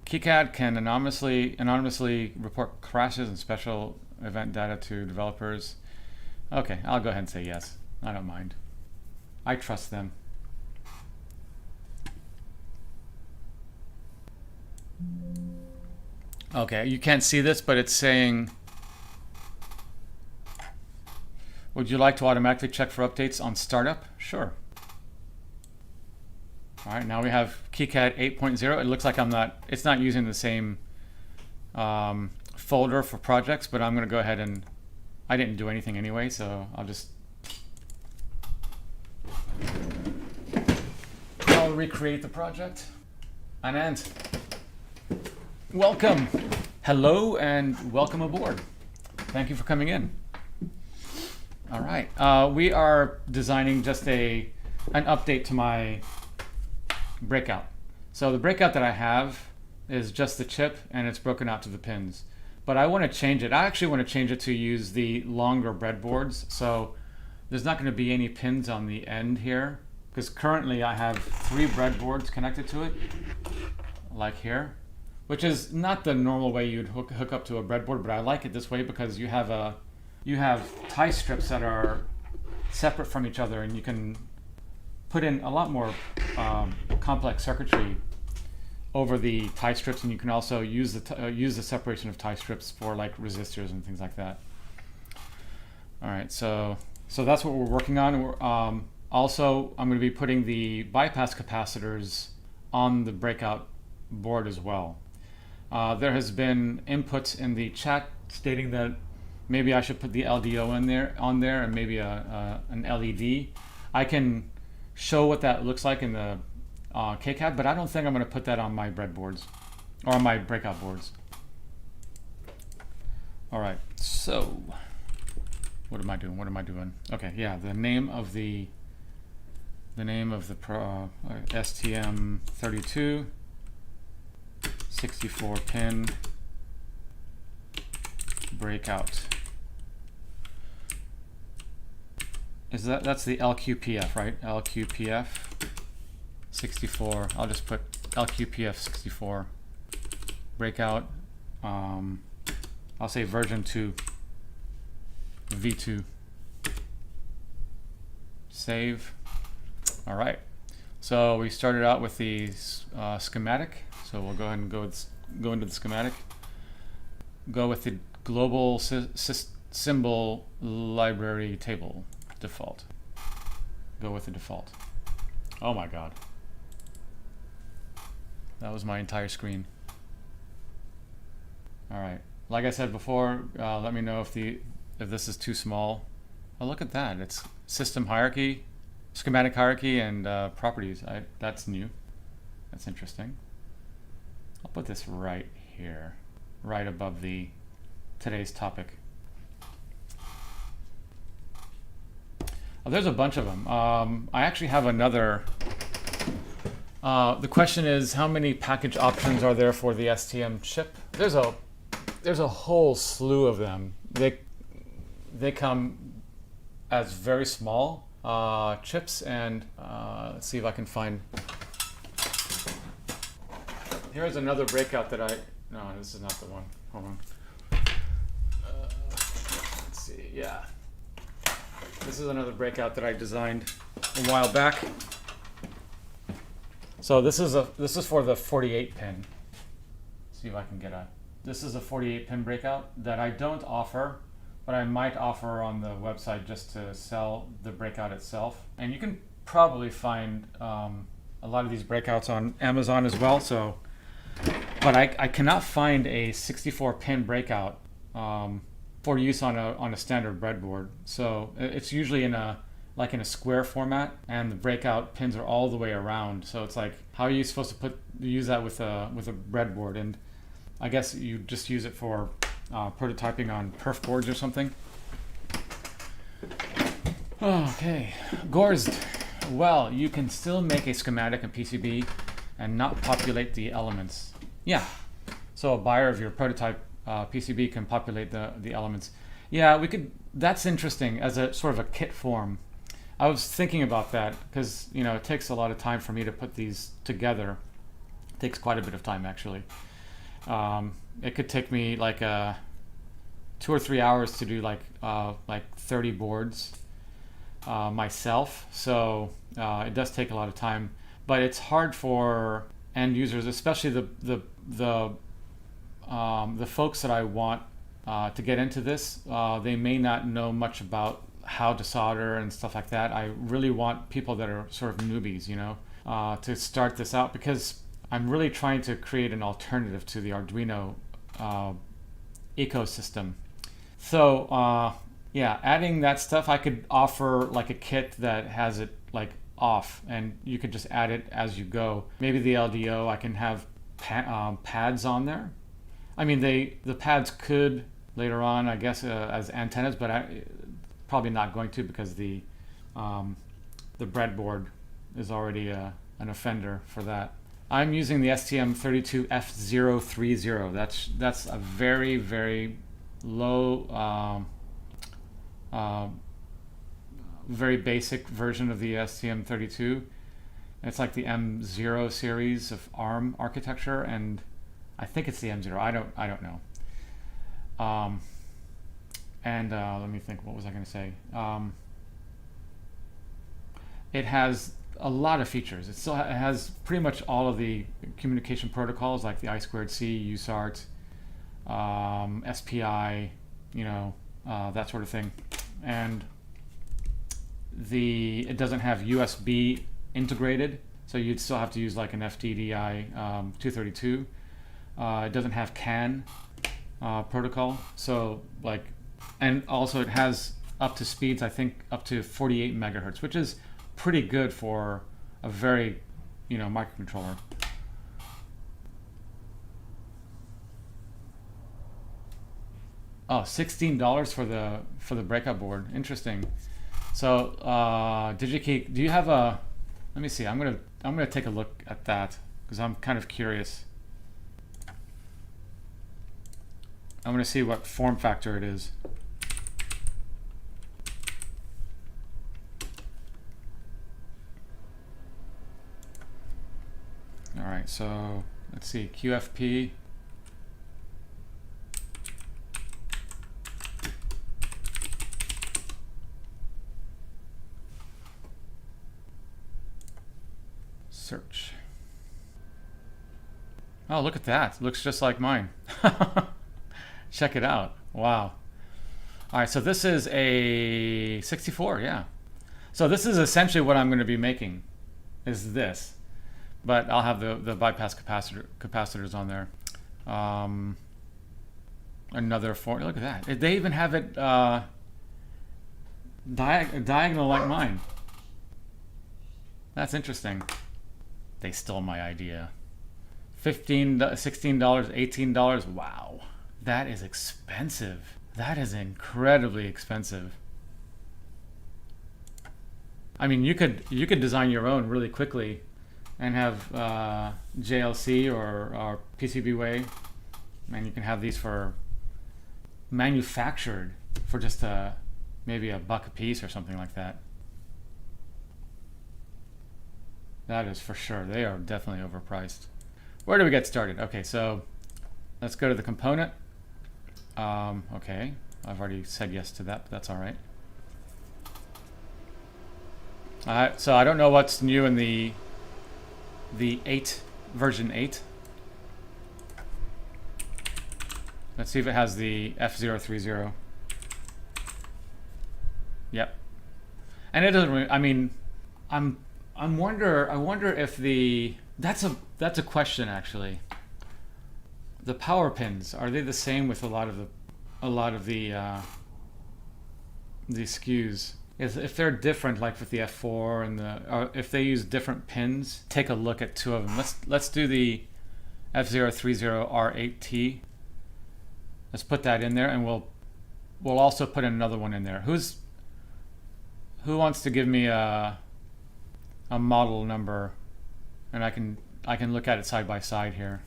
Speaker 1: KiCad can anonymously report crashes and special event data to developers. Okay, I'll go ahead and say yes. I don't mind. I trust them. Okay, you can't see this, but it's saying, would you like to automatically check for updates on startup? Sure. All right, now we have KiCad 8.0. It looks like it's not using the same folder for projects, but I'm going to go ahead and, I didn't do anything anyway, so I'll recreate the project. Anand, welcome. Hello and welcome aboard. Thank you for coming in. All right, we are designing just an update to my Breakout. So the Breakout that I have is just the chip and it's broken out to the pins. But I want to change it. I actually want to change it to use the longer breadboards. So there's not going to be any pins on the end here, because currently I have 3 breadboards connected to it, like here, which is not the normal way you'd hook up to a breadboard, but I like it this way because you have tie strips that are separate from each other, and you can put in a lot more complex circuitry over the tie strips, and you can also use the separation of tie strips for like resistors and things like that. All right, so that's what we're working on. Also, I'm going to be putting the bypass capacitors on the Breakout board as well. There has been inputs in the chat stating that maybe I should put the LDO on there, and maybe an LED. I can show what that looks like in the KiCad, but I don't think I'm going to put that on my breadboards or on my Breakout boards. All right, so what am I doing? Okay, yeah, the name of the STM32 64-pin Breakout. That's the LQPF, right? LQPF 64. I'll just put LQPF 64 Breakout. I'll say version 2, V2. Save. All right. So we started out with the schematic. So we'll go ahead and go into the schematic. Go with the global symbol library table default. Go with the default. Oh my God. That was my entire screen. All right. Like I said before, let me know if this is too small. Oh, look at that. It's system hierarchy, schematic hierarchy, and properties. That's new. That's interesting. I'll put this right here, right above today's topic. Oh, there's a bunch of them. I actually have another. The question is, how many package options are there for the STM chip? There's a whole slew of them. They come as very small chips, and let's see if I can find. Here's another Breakout that no, this is not the one. Hold on. Let's see. Yeah. This is another Breakout that I designed a while back. So this is for the 48 pin. See if I can get a. This is a 48 pin breakout that I don't offer, but I might offer on the website just to sell the breakout itself. And you can probably find a lot of these breakouts on Amazon as well. So, but I cannot find a 64 pin breakout for use on a standard breadboard. So it's usually in a square format, and the breakout pins are all the way around. So it's like, how are you supposed to use that with a breadboard? And I guess you just use it for prototyping on perf boards or something. Okay, Gorzd. Well, you can still make a schematic in PCB and not populate the elements. Yeah, so a buyer of your prototype PCB can populate the elements. Yeah, we could. That's interesting as a sort of a kit form. I was thinking about that because, you know, it takes a lot of time for me to put these together. It takes quite a bit of time, actually. It could take me like 2 or 3 hours to do like 30 boards myself. So it does take a lot of time, but it's hard for end users, especially the folks that I want to get into this. They may not know much about how to solder and stuff like that. I really want people that are sort of newbies, you know, to start this out, because I'm really trying to create an alternative to the Arduino ecosystem. So yeah, adding that stuff, I could offer like a kit that has it like off, and you could just add it as you go. Maybe the LDO, I can have pads on there. I mean, the pads could later on, I guess, as antennas, but probably not going to, because the breadboard is already an offender for that. I'm using the STM32 F030. That's a very, very low, very basic version of the STM32. It's like the M0 series of ARM architecture, and I think it's the M0. I don't know. And let me think, what was I going to say? It has a lot of features. It has pretty much all of the communication protocols, like the I2C, USART, SPI, you know, that sort of thing. And it doesn't have USB integrated, so you'd still have to use like an FTDI 232. It doesn't have CAN protocol, so like, and also it has up to speeds, I think up to 48 megahertz, which is pretty good for a very, you know, microcontroller. Oh, $16 for the breakout board. Interesting. So DigiKey, do you have a? Let me see. I'm gonna take a look at that because I'm kind of curious. I'm gonna see what form factor it is. All right. So let's see. QFP. Search. Oh, look at that. It looks just like mine. Check it out. Wow. All right, so this is a 64, yeah. So this is essentially what I'm going to be making, is this. But I'll have the bypass capacitors on there. Another four. Look at that. They even have it diagonal like mine. That's interesting. They stole my idea. $15, $16, $18. Wow, that is expensive. That is incredibly expensive. I mean, you could design your own really quickly, and have JLC or PCBWay, and you can have these for manufactured for just maybe $1 a piece or something like that. That is for sure. They are definitely overpriced. Where do we get started? Okay, so let's go to the component. Okay, I've already said yes to that, but that's all right. So I don't know what's new in the the version 8. Let's see if it has the F030. Yep. And it doesn't really, I mean, I wonder if that's a question actually. The power pins, are they the same with a lot of the SKUs? If they're different, like with the F4 and or if they use different pins, take a look at two of them. Let's do the F030R8T. Let's put that in there, and we'll also put another one in there. Who wants to give me a model number, and I can look at it side by side here.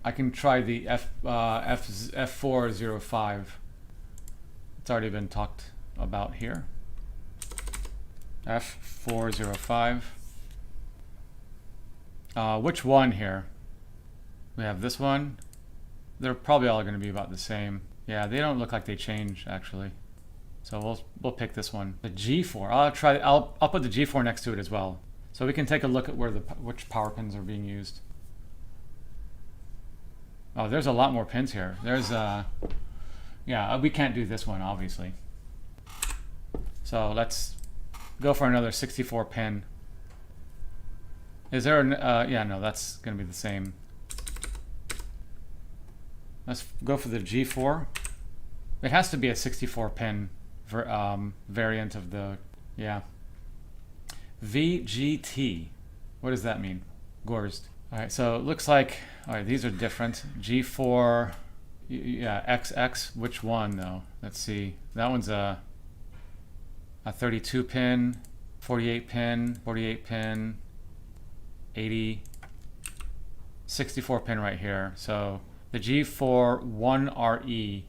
Speaker 1: I can try the F405. It's already been talked about here. F405. Which one here? We have this one. They're probably all going to be about the same. Yeah, they don't look like they change actually. So we'll pick this one. The G4. I'll put the G4 next to it as well, so we can take a look at which power pins are being used. Oh, there's a lot more pins here. There's yeah, we can't do this one obviously. So let's go for another 64 pin. Is there yeah, no, that's going to be the same. Let's go for the G4. It has to be a 64 pin variant of the, yeah. VGT. What does that mean? Gorst. All right, so it looks like, all right, these are different. G4, yeah, XX. Which one though? Let's see. That one's a 32 pin, 48 pin, 48 pin, 80, 64 pin right here. So the G4 1RE.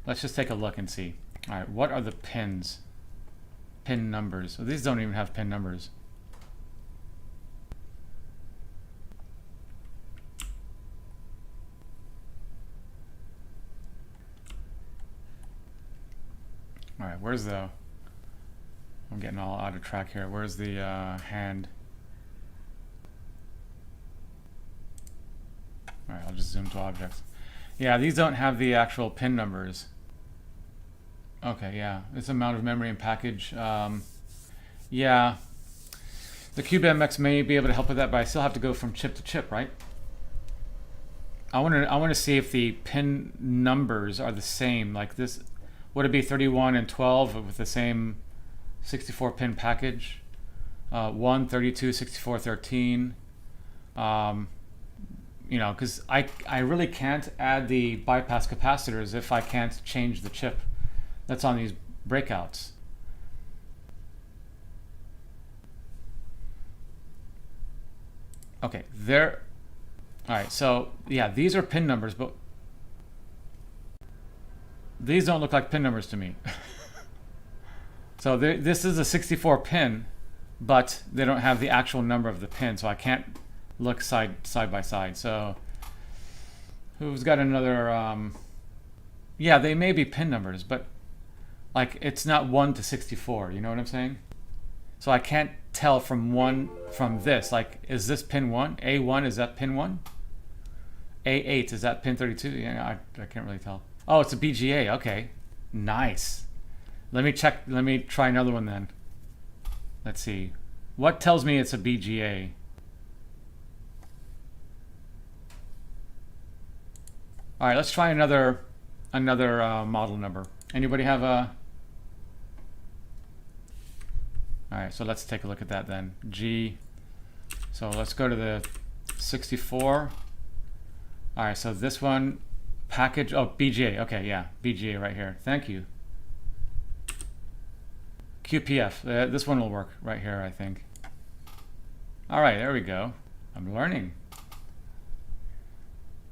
Speaker 1: Let's just take a look and see. All right, what are the pins? Pin numbers. Well, these don't even have pin numbers. All right, where's the... I'm getting all out of track here. Where's the hand? All right, I'll just zoom to objects. Yeah, these don't have the actual pin numbers. Okay, yeah, it's amount of memory and package. Yeah, the CubeMX may be able to help with that, but I still have to go from chip to chip, right? I want to see if the pin numbers are the same. Like this, would it be 31 and 12 with the same 64 pin package? 1, 32, 64, 13. You know, because I really can't add the bypass capacitors if I can't change the chip that's on these breakouts. Okay, there. All right, so yeah, these are pin numbers, but these don't look like pin numbers to me. So this is a 64 pin, but they don't have the actual number of the pin, so I can't look side by side. So who's got another? Yeah, they may be pin numbers, but like it's not 1 to 64. You know what I'm saying? So I can't tell from this. Like, is this pin 1? A1, is that pin 1? A8, is that pin 32? Yeah, I can't really tell. Oh, it's a BGA. Okay, nice. Let me check. Let me try another one then. Let's see. What tells me it's a BGA? All right, let's try another model number. Anybody have a? All right, so let's take a look at that then. G. So let's go to the 64. All right, so this one, package. Oh, BGA. Okay, yeah, BGA right here. Thank you. QPF. This one will work right here, I think. All right, there we go. I'm learning.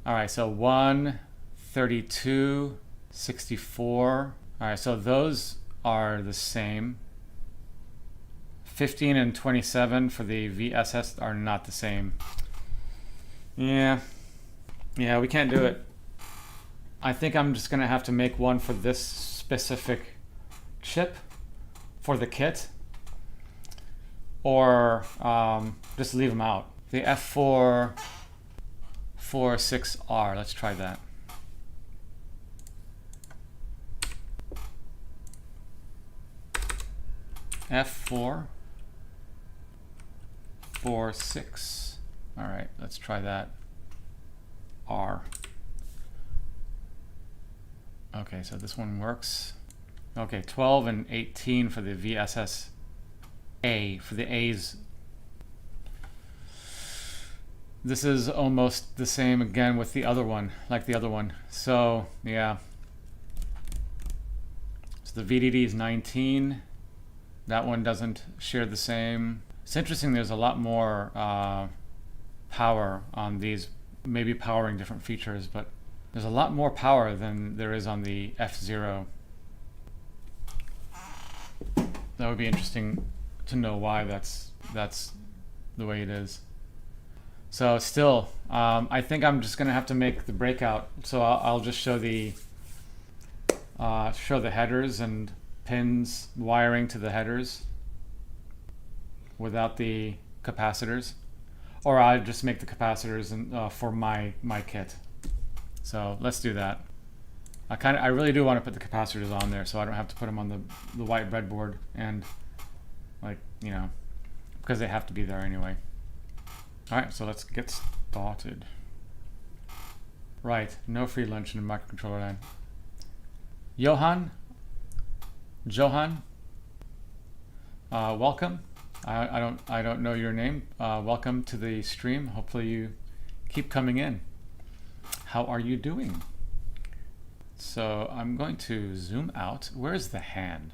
Speaker 1: All right, so 1, 32, 64. All right, so those are the same. 15 and 27 for the VSS are not the same. Yeah, we can't do it. I think I'm just gonna have to make one for this specific chip for the kit. or just leave them out. The F446R, let's try that. F446. All right, let's try that. R. Okay, so this one works. Okay, 12 and 18 for the VSS A. For the A's, this is almost the same again with the other one, like the other one. So yeah. So the VDD is 19. That one doesn't share the same. It's interesting, there's a lot more power on these, maybe powering different features, but there's a lot more power than there is on the F0. That would be interesting to know why that's the way it is. So still, I think I'm just gonna have to make the breakout. So I'll just show the headers and pins, wiring to the headers without the capacitors, or I'll just make the capacitors and for my kit. So let's do that. I really do want to put the capacitors on there, so I don't have to put them on the white breadboard, and because they have to be there anyway. All right, so let's get started. Right, no free lunch in the microcontroller land. Johan, welcome. I don't know your name. Welcome to the stream. Hopefully you keep coming in. How are you doing? So I'm going to zoom out. Where's the hand?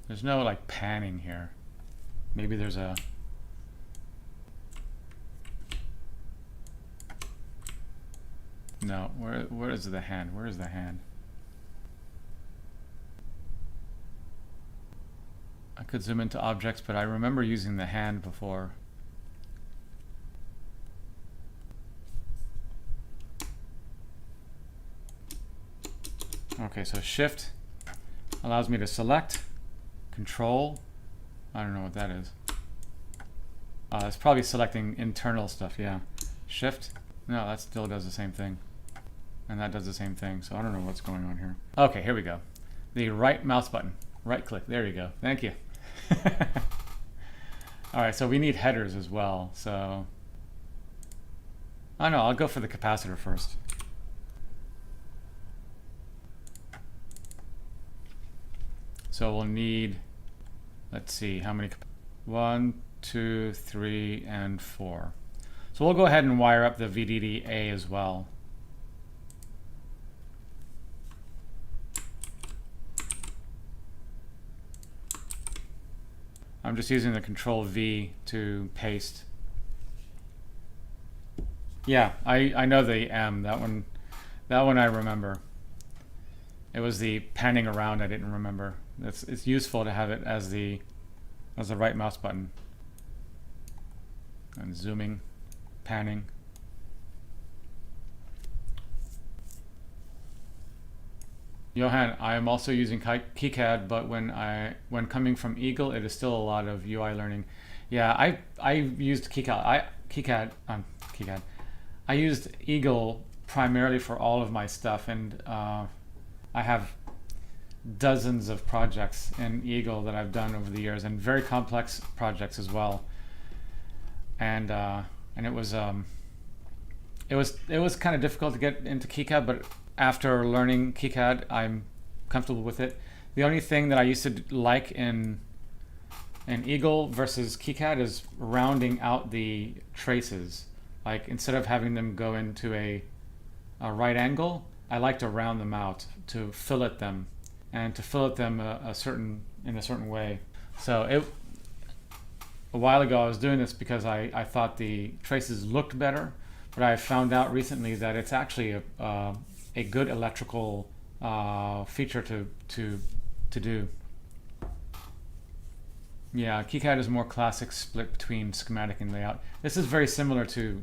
Speaker 1: There's no like panning here. Maybe there's a... No, where is the hand? Where is the hand? I could zoom into objects, but I remember using the hand before. Okay, so shift allows me to select, control, I don't know what that is. It's probably selecting internal stuff, yeah. Shift, no, that still does the same thing. And that does the same thing, so I don't know what's going on here. Okay, here we go. The right mouse button, right click, there you go, thank you. All right, so we need headers as well, so. Oh no, I'll go for the capacitor first. So we'll need, let's see, how many? 1, 2, 3, and 4. So we'll go ahead and wire up the VDD-A as well. I'm just using the Control V to paste. Yeah, I know the M. That one I remember. It was the panning around I didn't remember. It's useful to have it as the right mouse button. And zooming, panning. Johan, I am also using KiCad, but when coming from Eagle, it is still a lot of UI learning. Yeah, I used KiCad. I used Eagle primarily for all of my stuff, and I have dozens of projects in Eagle that I've done over the years, and very complex projects as well. And it was kind of difficult to get into KiCad, but after learning KiCad, I'm comfortable with it. The only thing that I used to like in Eagle versus KiCad is rounding out the traces. Like instead of having them go into a right angle, I like to round them out to fillet them, and to fillet them in a certain way. So a while ago I was doing this because I thought the traces looked better, but I found out recently that it's actually a good electrical feature to do. Yeah, KiCad is more classic split between schematic and layout. This is very similar to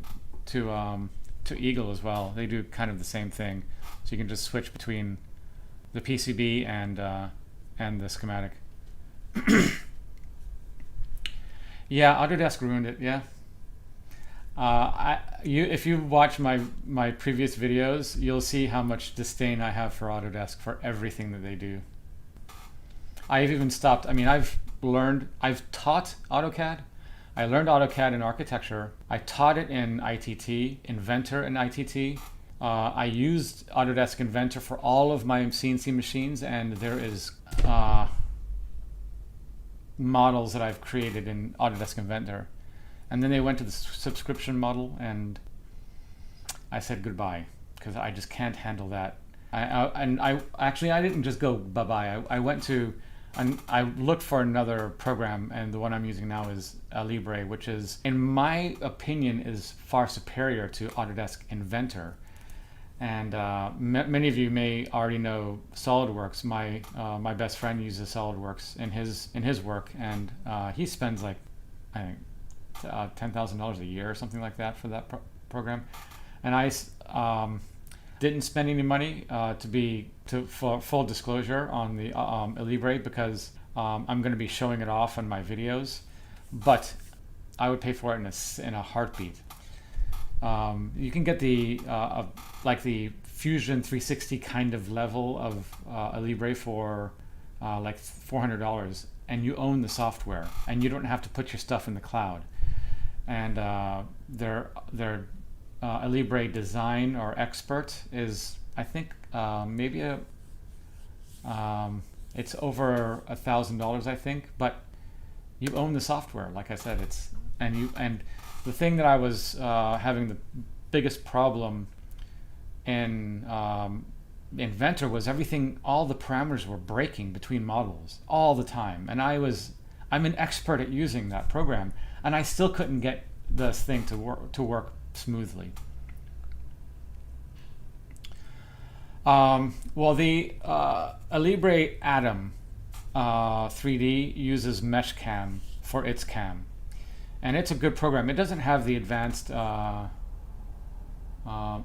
Speaker 1: Eagle as well. They do kind of the same thing, so you can just switch between the PCB and the schematic. Yeah, Autodesk ruined it. Yeah. If you watch my previous videos, you'll see how much disdain I have for Autodesk for everything that they do. I've even stopped. I mean, I've taught AutoCAD. I learned AutoCAD in architecture. I taught it in ITT, Inventor in ITT. I used Autodesk Inventor for all of my CNC machines, and there is models that I've created in Autodesk Inventor. And then they went to the subscription model, and I said goodbye because I just can't handle that. I didn't just go bye-bye. I went to, and I looked for another program, and the one I'm using now is Libre, which is, in my opinion, is far superior to Autodesk Inventor. And many of you may already know SolidWorks. My best friend uses SolidWorks in his work, and he spends like, I think, $10,000 a year or something like that for that program. And I didn't spend any money for full disclosure on the Libre because I'm going to be showing it off in my videos, but I would pay for it in a heartbeat. You can get the like the Fusion 360 kind of level of Libre for like $400, and you own the software, and you don't have to put your stuff in the cloud. And their Libre Design or Expert is, I think, maybe it's over $1,000, I think, but you own the software. Like I said, and the thing that I was having the biggest problem in Inventor was all the parameters were breaking between models all the time, and I'm an expert at using that program, and I still couldn't get this thing to work smoothly. Well, the Libre Atom 3D uses MeshCam for its cam, and it's a good program. It doesn't have the advanced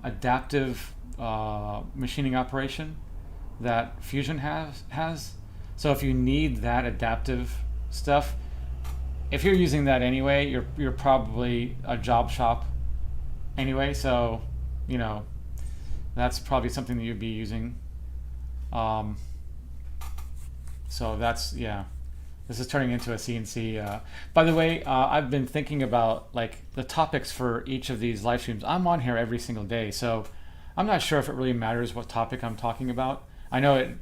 Speaker 1: adaptive machining operation that Fusion has. So if you need that adaptive stuff, if you're using that anyway, you're probably a job shop anyway. So, you know, that's probably something that you'd be using. So that's, yeah. This is turning into a CNC. By the way, I've been thinking about like the topics for each of these live streams. I'm on here every single day, so I'm not sure if it really matters what topic I'm talking about. I know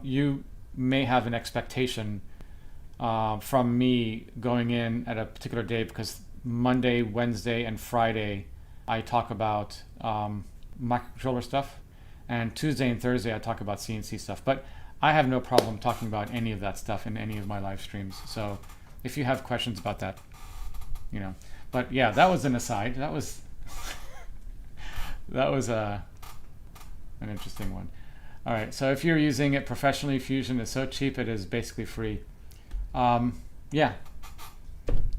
Speaker 1: you may have an expectation from me going in at a particular day, because Monday, Wednesday, and Friday I talk about microcontroller stuff, and Tuesday and Thursday I talk about CNC stuff. But I have no problem talking about any of that stuff in any of my live streams. So if you have questions about that, you know. But yeah, that was an aside. That was an interesting one. All right, so if you're using it professionally, Fusion is so cheap it is basically free. Yeah.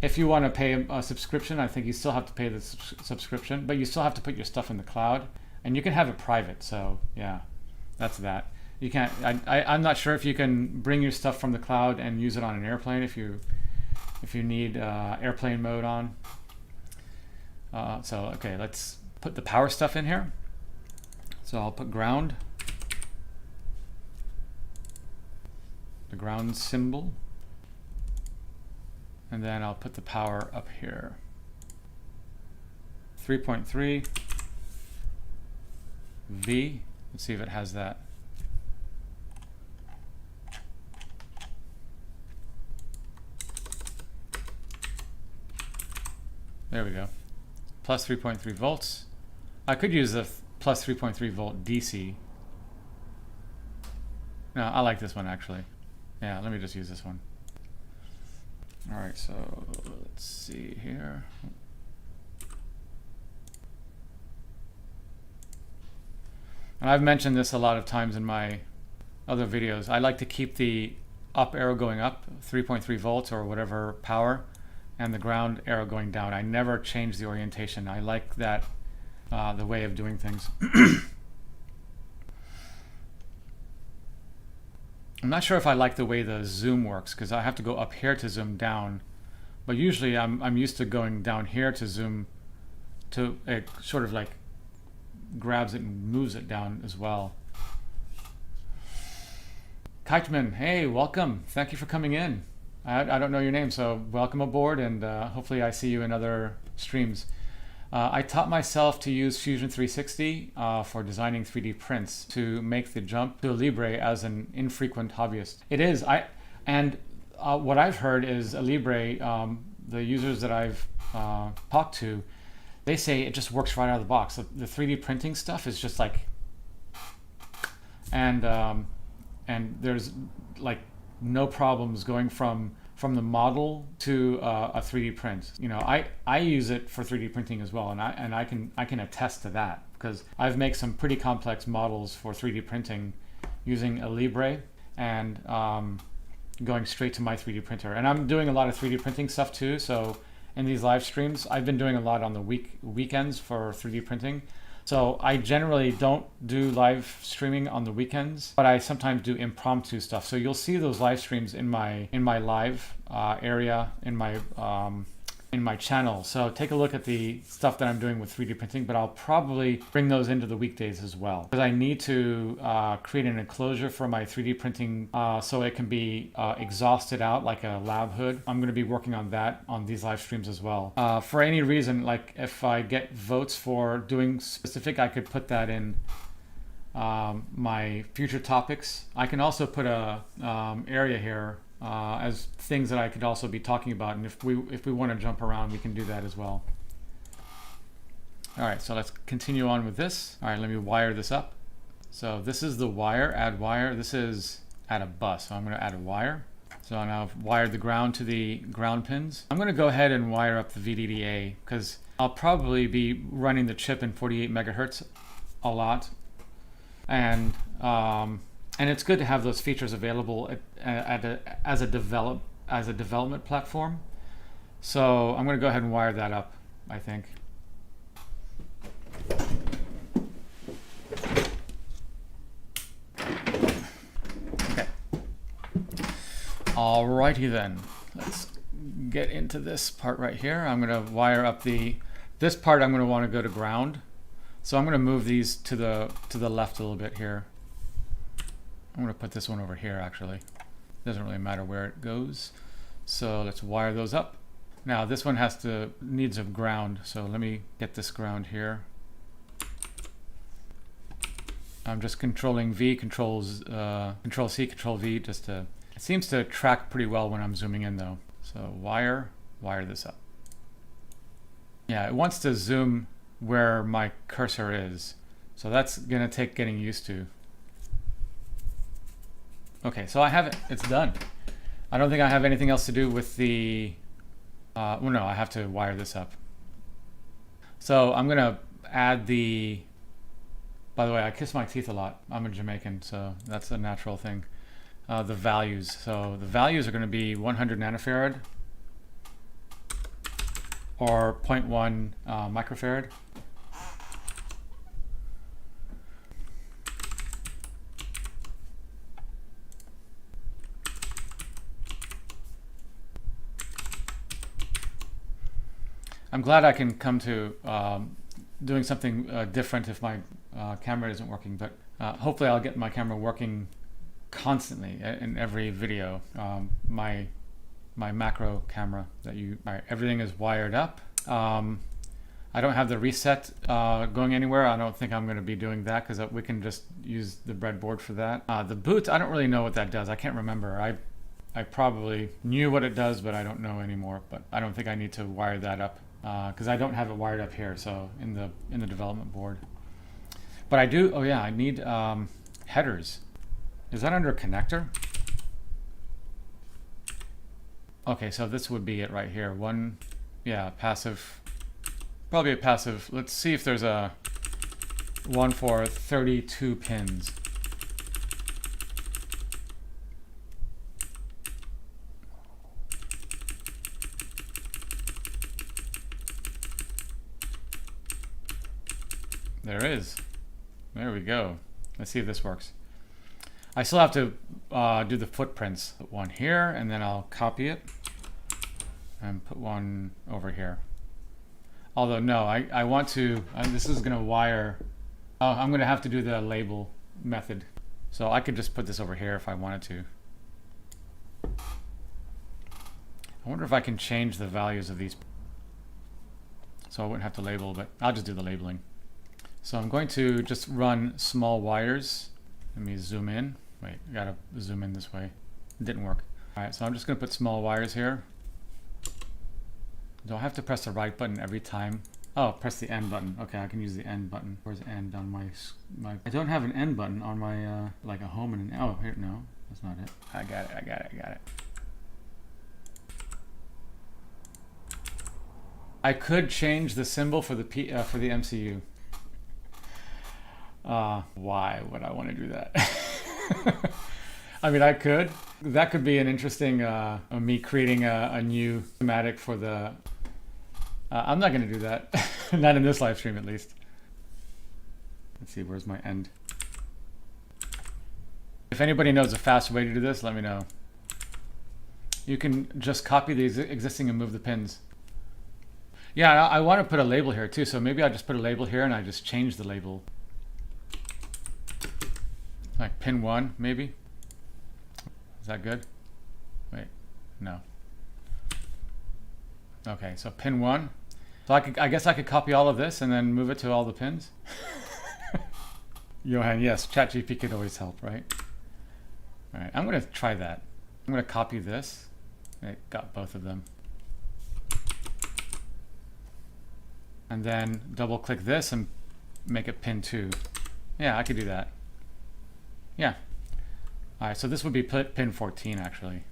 Speaker 1: If you want to pay a subscription, I think you still have to pay the subscription, but you still have to put your stuff in the cloud, and you can have it private. So yeah, that's that. You can't. I'm not sure if you can bring your stuff from the cloud and use it on an airplane if you need airplane mode on. So okay, let's put the power stuff in here. So I'll put ground, the ground symbol, and then I'll put the power up here. 3.3 V. Let's see if it has that. There we go. Plus 3.3 volts. I could use the plus 3.3 volt DC. No, I like this one actually. Yeah, let me just use this one. All right, so let's see here. And I've mentioned this a lot of times in my other videos. I like to keep the up arrow going up, 3.3 volts or whatever power, and the ground arrow going down. I never change the orientation. I like that, the way of doing things. I'm not sure if I like the way the zoom works, because I have to go up here to zoom down, But usually I'm used to going down here to zoom, to it sort of like grabs it and moves it down as well. Kiteman, hey, welcome. Thank you for coming in. I don't know your name, so welcome aboard, and hopefully I see you in other streams. I taught myself to use Fusion 360 for designing 3D prints to make the jump to Libre as an infrequent hobbyist. It is. What I've heard is Libre, the users that I've talked to, they say it just works right out of the box. The 3D printing stuff is just like, and there's like no problems going from the model to a 3D print. You know, I use it for 3D printing as well, and I can attest to that, because I've made some pretty complex models for 3D printing using a Libre and going straight to my 3D printer. And I'm doing a lot of 3D printing stuff too. So in these live streams, I've been doing a lot on the weekends for 3D printing. So I generally don't do live streaming on the weekends, but I sometimes do impromptu stuff. So you'll see those live streams in my live area in my channel. So take a look at the stuff that I'm doing with 3D printing, but I'll probably bring those into the weekdays as well, because I need to create an enclosure for my 3D printing so it can be exhausted out like a lab hood. I'm going to be working on that on these live streams as well. For any reason, like if I get votes for doing specific, I could put that in my future topics. I can also put a area here as things that I could also be talking about, and if we want to jump around, we can do that as well. All right, so let's continue on with this. All right, let me wire this up. So this is the wire, add wire. This is add a bus, so I'm going to add a wire. So now I've wired the ground to the ground pins. I'm going to go ahead and wire up the VDDA, because I'll probably be running the chip in 48 megahertz a lot, and it's good to have those features available as a development platform. So I'm going to go ahead and wire that up, I think. Okay. Alrighty then. Let's get into this part right here. I'm going to wire up this part. I'm going to want to go to ground. So I'm going to move these to the left a little bit here. I'm going to put this one over here, actually. Doesn't really matter where it goes. So let's wire those up. Now this one needs a ground, so let me get this ground here. I'm just controlling V, control C, control V, it seems to track pretty well when I'm zooming in though. So wire this up. Yeah, it wants to zoom where my cursor is. So that's gonna take getting used to. Okay, so I have it. It's done. I don't think I have anything else to do with the... well, no, I have to wire this up. So I'm going to add the... By the way, I kiss my teeth a lot. I'm a Jamaican, so that's a natural thing. The values. So the values are going to be 100 nanofarad or 0.1 microfarad. I'm glad I can come to doing something different if my camera isn't working, but hopefully I'll get my camera working constantly in every video. My macro camera that everything is wired up. I don't have the reset going anywhere. I don't think I'm going to be doing that, because we can just use the breadboard for that. The boot, I don't really know what that does. I can't remember. I probably knew what it does, but I don't know anymore. But I don't think I need to wire that up, because I don't have it wired up here, so in the development board. But I do. Oh yeah, I need headers. Is that under connector? Okay, so this would be it right here. One, yeah, passive. Probably a passive. Let's see if there's a one for 32 pins. There is. There we go. Let's see if this works. I still have to do the footprints. Put one here, and then I'll copy it. and put one over here. Although no, I want to, this is gonna wire, oh, I'm gonna have to do the label method. So I could just put this over here if I wanted to. I wonder if I can change the values of these. So I wouldn't have to label, but I'll just do the labeling. So I'm going to just run small wires. Let me zoom in. Wait, I gotta zoom in this way. It didn't work. All right, so I'm just gonna put small wires here. Do I have to press the right button every time? Oh, press the end button. Okay, I can use the end button. Where's end on my I don't have an end button on my, like a home and an, oh, here, no, that's not it. I got it. I could change the symbol for the for the MCU. Why would I want to do that? I mean, I could. That could be an interesting, me creating a new schematic for the, I'm not going to do that. Not in this live stream, at least. Let's see, where's my end? If anybody knows a faster way to do this, let me know. You can just copy the existing and move the pins. Yeah, I want to put a label here too, so maybe I just put a label here and I just change the label. Like pin 1, maybe? Is that good? Wait, no. Okay, so pin 1. So I guess I could copy all of this and then move it to all the pins. Johan, yes, ChatGPT could always help, right? All right, I'm gonna try that. I'm gonna copy this. I got both of them. And then double click this and make it pin 2. Yeah, I could do that. Yeah. All right, so this would be pin 14 actually.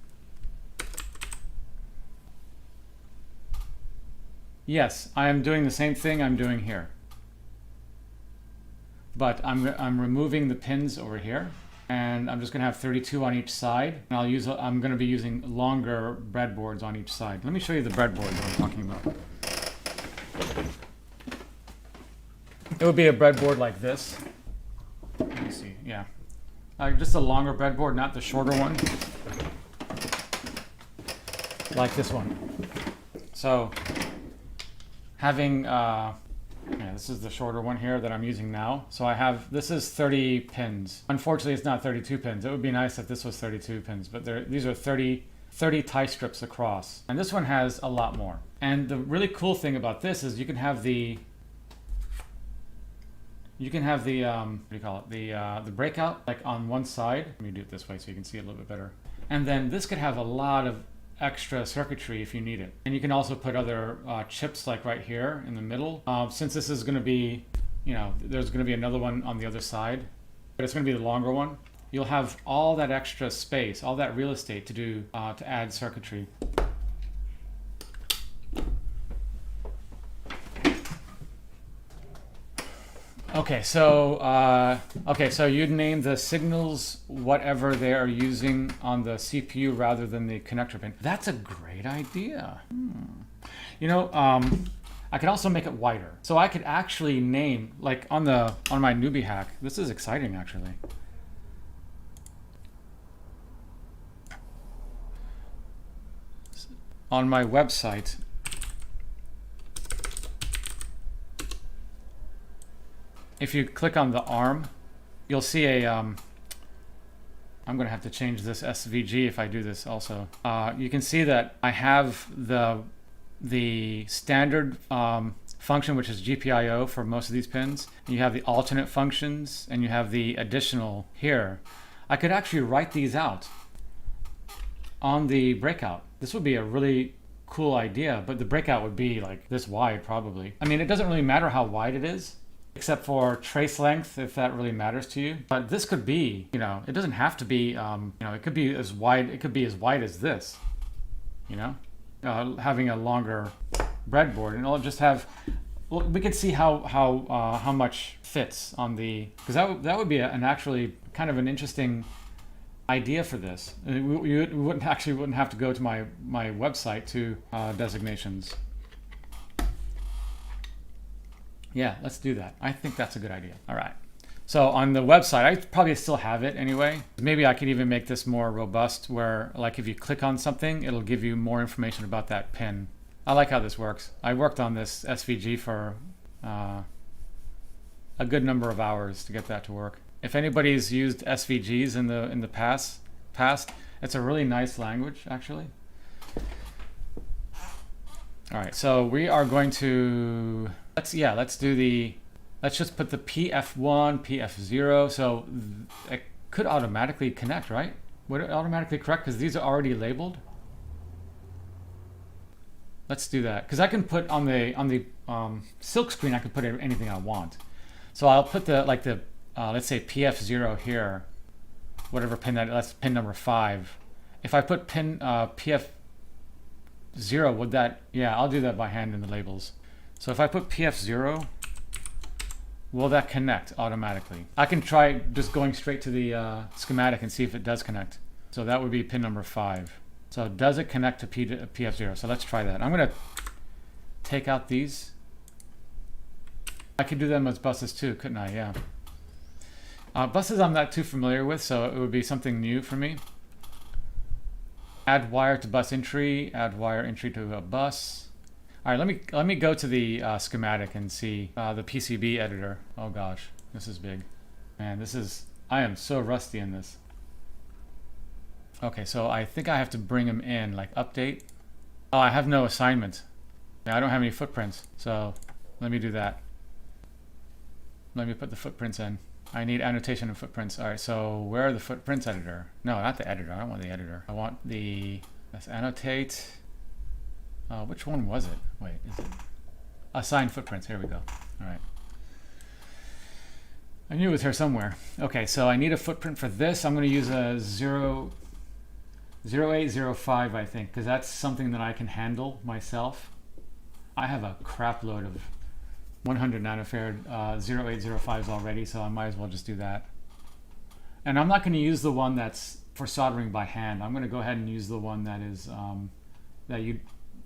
Speaker 1: Yes, I am doing the same thing I'm doing here. But I'm removing the pins over here, and I'm just gonna have 32 on each side. And I'm gonna be using longer breadboards on each side. Let me show you the breadboard that I'm talking about. It would be a breadboard like this. Let me see, yeah. Just a longer breadboard, not the shorter one. Like this one. So, having, yeah, this is the shorter one here that I'm using now. So I have, this is 30 pins. Unfortunately, it's not 32 pins. It would be nice if this was 32 pins, but these are 30 tie strips across. And this one has a lot more. And the really cool thing about this is you can have the, what do you call it? The breakout, like on one side. Let me do it this way so you can see it a little bit better. And then this could have a lot of extra circuitry if you need it. And you can also put other chips like right here in the middle. Since this is going to be, you know, there's going to be another one on the other side, but it's going to be the longer one. You'll have all that extra space, all that real estate to do, to add circuitry. Okay, so you'd name the signals whatever they are using on the CPU rather than the connector pin. That's a great idea. You know, I could also make it wider. So I could actually name, like on my newbie hack. This is exciting, actually. On my website, if you click on the ARM, you'll see a, I'm going to have to change this SVG if I do this also. You can see that I have the standard function, which is GPIO for most of these pins. You have the alternate functions, and you have the additional here. I could actually write these out on the breakout. This would be a really cool idea, but the breakout would be like this wide probably. I mean, it doesn't really matter how wide it is, except for trace length, if that really matters to you. But this could be, you know, it doesn't have to be, you know, it could be as wide as this, you know, having a longer breadboard, and it'll just have, well, we could see how much fits on the, because that would be an actually kind of an interesting idea for this. We wouldn't have to go to my website to designations. Yeah, let's do that. I think that's a good idea. All right. So on the website, I probably still have it anyway. Maybe I could even make this more robust where like if you click on something, it'll give you more information about that pin. I like how this works. I worked on this SVG for a good number of hours to get that to work. If anybody's used SVGs in the past, it's a really nice language actually. All right, so we are going to let's just put the PF1, PF0. So it could automatically connect, right? Would it automatically correct because these are already labeled? Let's do that because I can put on the silk screen. I can put anything I want. So I'll put the let's say PF0 here, whatever pin that's pin number 5. If I put pin PF0, would that? Yeah, I'll do that by hand in the labels. So if I put PF0, will that connect automatically? I can try just going straight to the schematic and see if it does connect. So that would be pin number 5. So does it connect to PF0? So let's try that. I'm gonna take out these. I could do them as buses too, couldn't I? Yeah. Buses I'm not too familiar with, so it would be something new for me. Add wire to bus entry, add wire entry to a bus. All right, let me go to the schematic and see the PCB editor. Oh gosh, this is big. Man, I am so rusty in this. Okay, so I think I have to bring them in, like update. Oh, I have no assignment. Yeah, I don't have any footprints, so let me do that. Let me put the footprints in. I need annotation and footprints. All right, so where are the footprints editor? No, not the editor. I don't want the editor. I want let's annotate. Which one was it? Wait, is it? Assign footprints. Here we go. All right. I knew it was here somewhere. Okay, so I need a footprint for this. I'm going to use a 0805, I think, because that's something that I can handle myself. I have a crap load of 100 nanofarad 0805s already, so I might as well just do that. And I'm not going to use the one that's for soldering by hand. I'm going to go ahead and use the one that is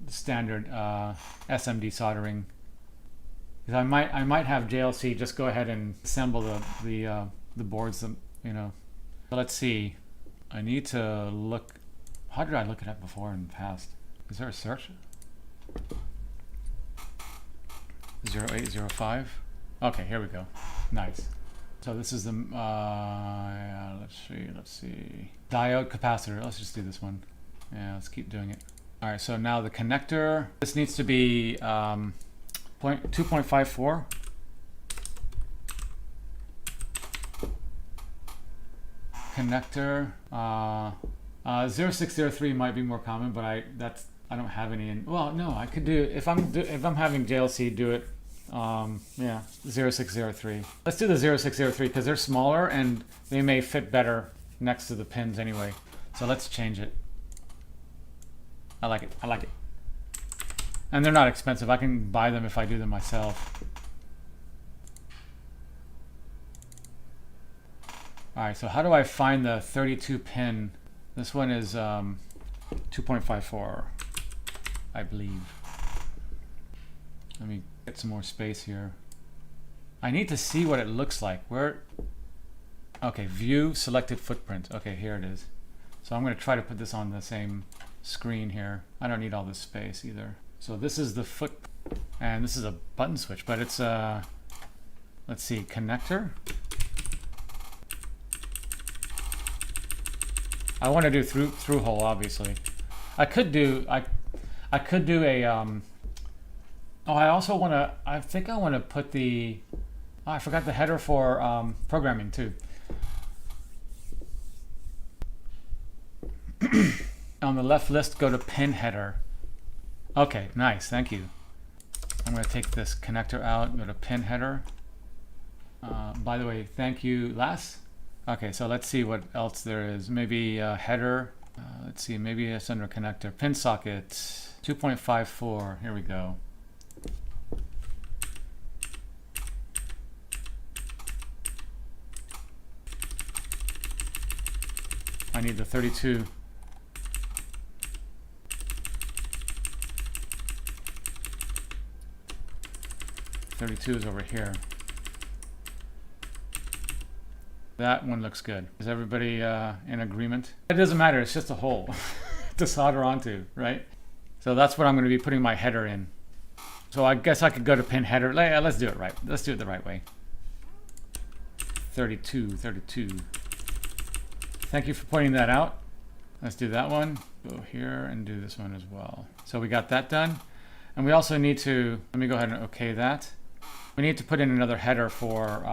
Speaker 1: standard SMD soldering. Because I might have JLC just go ahead and assemble the boards, you know. So let's see. I need to look. How did I look it up before in the past? Is there a search? 0805. Okay, here we go. Nice. So this is the yeah, let's see. Diode capacitor. Let's just do this one. Yeah, let's keep doing it. All right. So now the connector. This needs to be 2.54. Connector 0603 might be more common, but I don't have any in. Well, no, I could do if I'm having JLC do it. Yeah, 0603. Let's do the 0603 because they're smaller and they may fit better next to the pins anyway. So let's change it. I like it. I like it. And they're not expensive. I can buy them if I do them myself. All right, so how do I find the 32 pin? This one is 2.54, I believe. Let me get some more space here. I need to see what it looks like. Where? Okay, view selected footprint. Okay, here it is. So I'm going to try to put this on the same screen here. I don't need all this space either. So this is the foot, and this is a button switch, but it's a, let's see, connector. I want to do through hole, obviously. I could do a oh, I also want to, I think I want to put the, oh, I forgot the header for programming too. On the left list, go to pin header. Okay, nice, thank you. I'm going to take this connector out, go to pin header. By the way, thank you, Les. Okay, so let's see what else there is. Maybe header. Let's see, maybe it's under connector. Pin socket 2.54. Here we go. I need the 32. Is over here. That one looks good. Is everybody in agreement? It doesn't matter, it's just a hole to solder onto, right? So that's what I'm going to be putting my header in. So I guess I could go to pin header. Let's do it right. Let's do it the right way. 32. Thank you for pointing that out. Let's do that one. Go here and do this one as well. So we got that done. And we also need to, let me go ahead and OK that. We need to put in another header for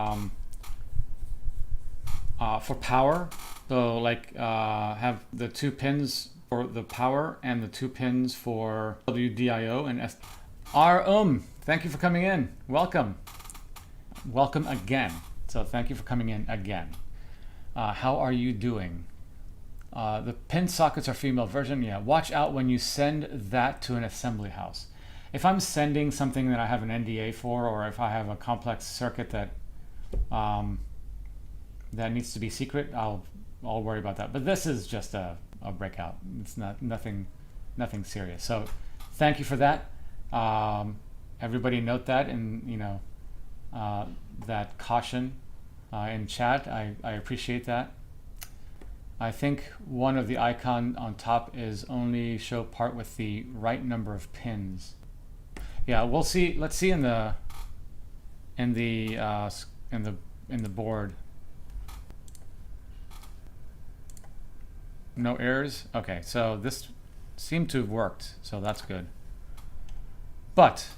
Speaker 1: power. So like have the 2 pins for the power and the 2 pins for WDIO and S. Thank you for coming in. Welcome. Welcome again. So thank you for coming in again. How are you doing? The pin sockets are female version. Yeah, watch out when you send that to an assembly house. If I'm sending something that I have an NDA for, or if I have a complex circuit that that needs to be secret, I'll worry about that. But this is just a breakout. It's nothing serious. So thank you for that. Everybody note that, and that caution in chat. I appreciate that. I think one of the icon on top is only show part with the right number of pins. Yeah, we'll see. Let's see in the board. No errors. Okay, so this seemed to have worked, so that's good. But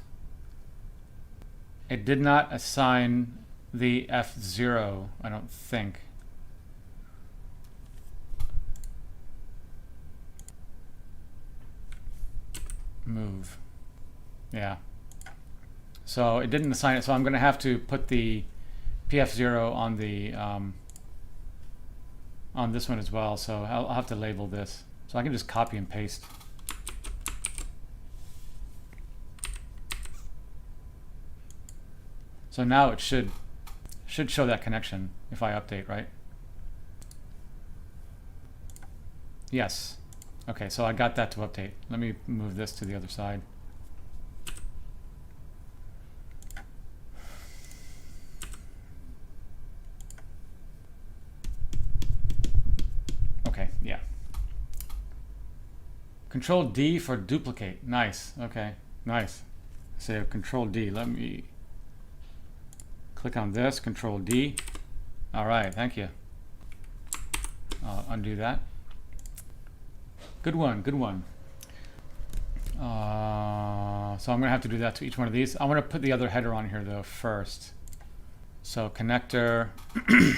Speaker 1: it did not assign the F0, I don't think. Move. Yeah. So it didn't assign it, so I'm going to have to put the PF0 on the on this one as well. So I'll have to label this. So I can just copy and paste. So now it should show that connection if I update, right? Yes. Okay, so I got that to update. Let me move this to the other side. Okay, yeah. Control D for duplicate. Nice. Okay, nice. So Control D. Let me click on this. Control D. All right, thank you. I'll undo that. Good one, good one. So I'm going to have to do that to each one of these. I want to put the other header on here though first. So connector. This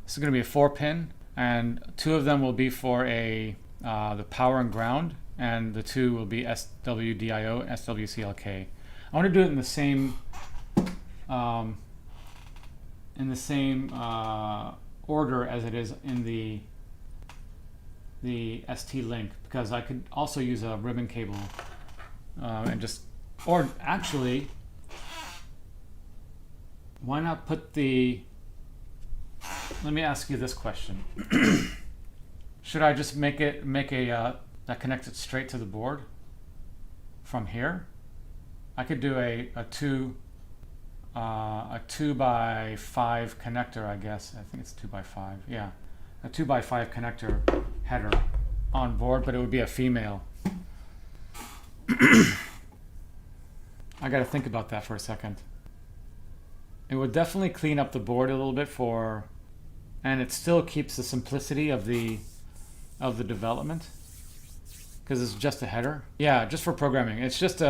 Speaker 1: is going to be a 4-pin, and 2 of them will be for the power and ground, and the 2 will be SWDIO, SWCLK. I want to do it in the same order as it is in the ST-Link, because I could also use a ribbon cable and just, or actually, why not put the, let me ask you this question. Should I just make a that connects it straight to the board from here? I could do a 2 by 5 connector, I guess. I think it's 2 by 5. Yeah, a 2 by 5 connector header on board, but it would be a female. I got to think about that for a second. It would definitely clean up the board a little bit and it still keeps the simplicity of the development, because it's just a header. Yeah, just for programming. It's just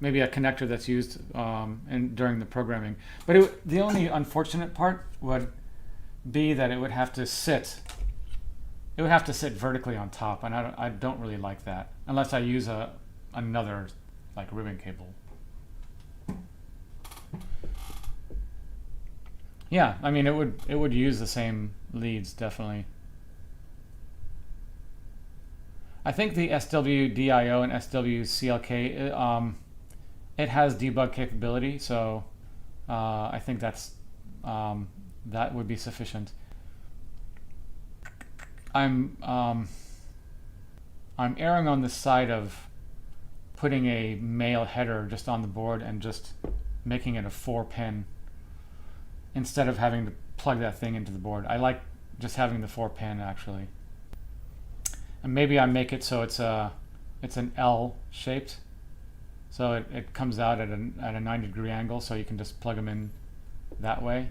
Speaker 1: maybe a connector that's used during the programming. But the only unfortunate part would be that it would have to sit. It would have to sit vertically on top, and I don't really like that unless I use another like ribbon cable. Yeah, I mean it would use the same leads definitely. I think the SWDIO and SWCLK it has debug capability, so I think that would be sufficient. I'm erring on the side of putting a male header just on the board and just making it a 4-pin instead of having plug that thing into the board. I like just having the 4-pin actually. And maybe I make it so it's an L shaped, so it comes out at a 90-degree angle, so you can just plug them in that way.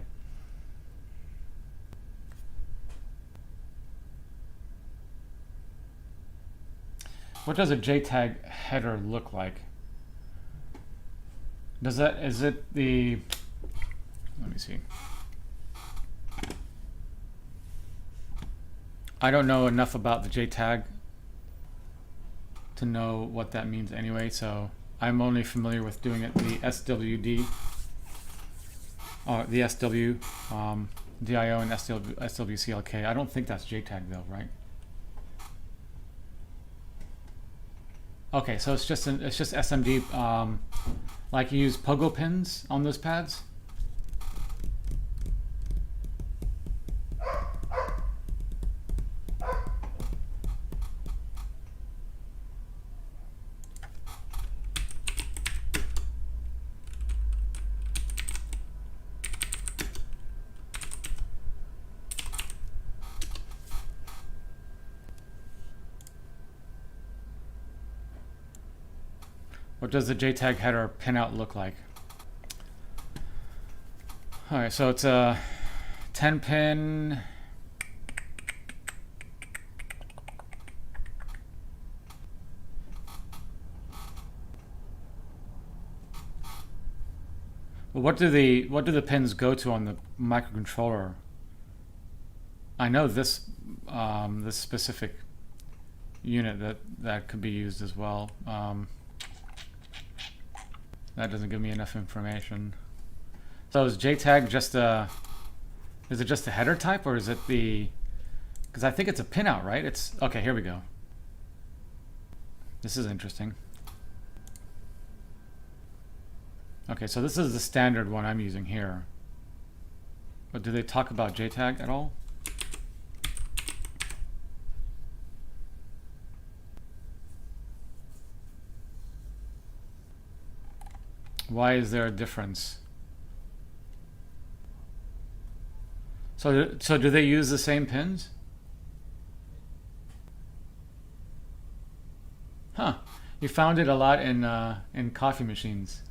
Speaker 1: What does a JTAG header look like? Is it the, let me see. I don't know enough about the JTAG to know what that means anyway, so I'm only familiar with doing it the SWD, the SW, DIO and SWCLK. I don't think that's JTAG though, right? Okay, so it's just SMD, like you use pogo pins on those pads. What does the JTAG header pinout look like? Alright, so it's a 10-pin. Well, what do the pins go to on the microcontroller? I know this this specific unit that could be used as well. That doesn't give me enough information. So is JTAG just is it just a header type, or is it the, because I think it's a pinout, right? It's, okay, here we go. This is interesting. Okay, so this is the standard one I'm using here. But do they talk about JTAG at all? Why is there a difference? So do they use the same pins? Huh. You found it a lot in coffee machines.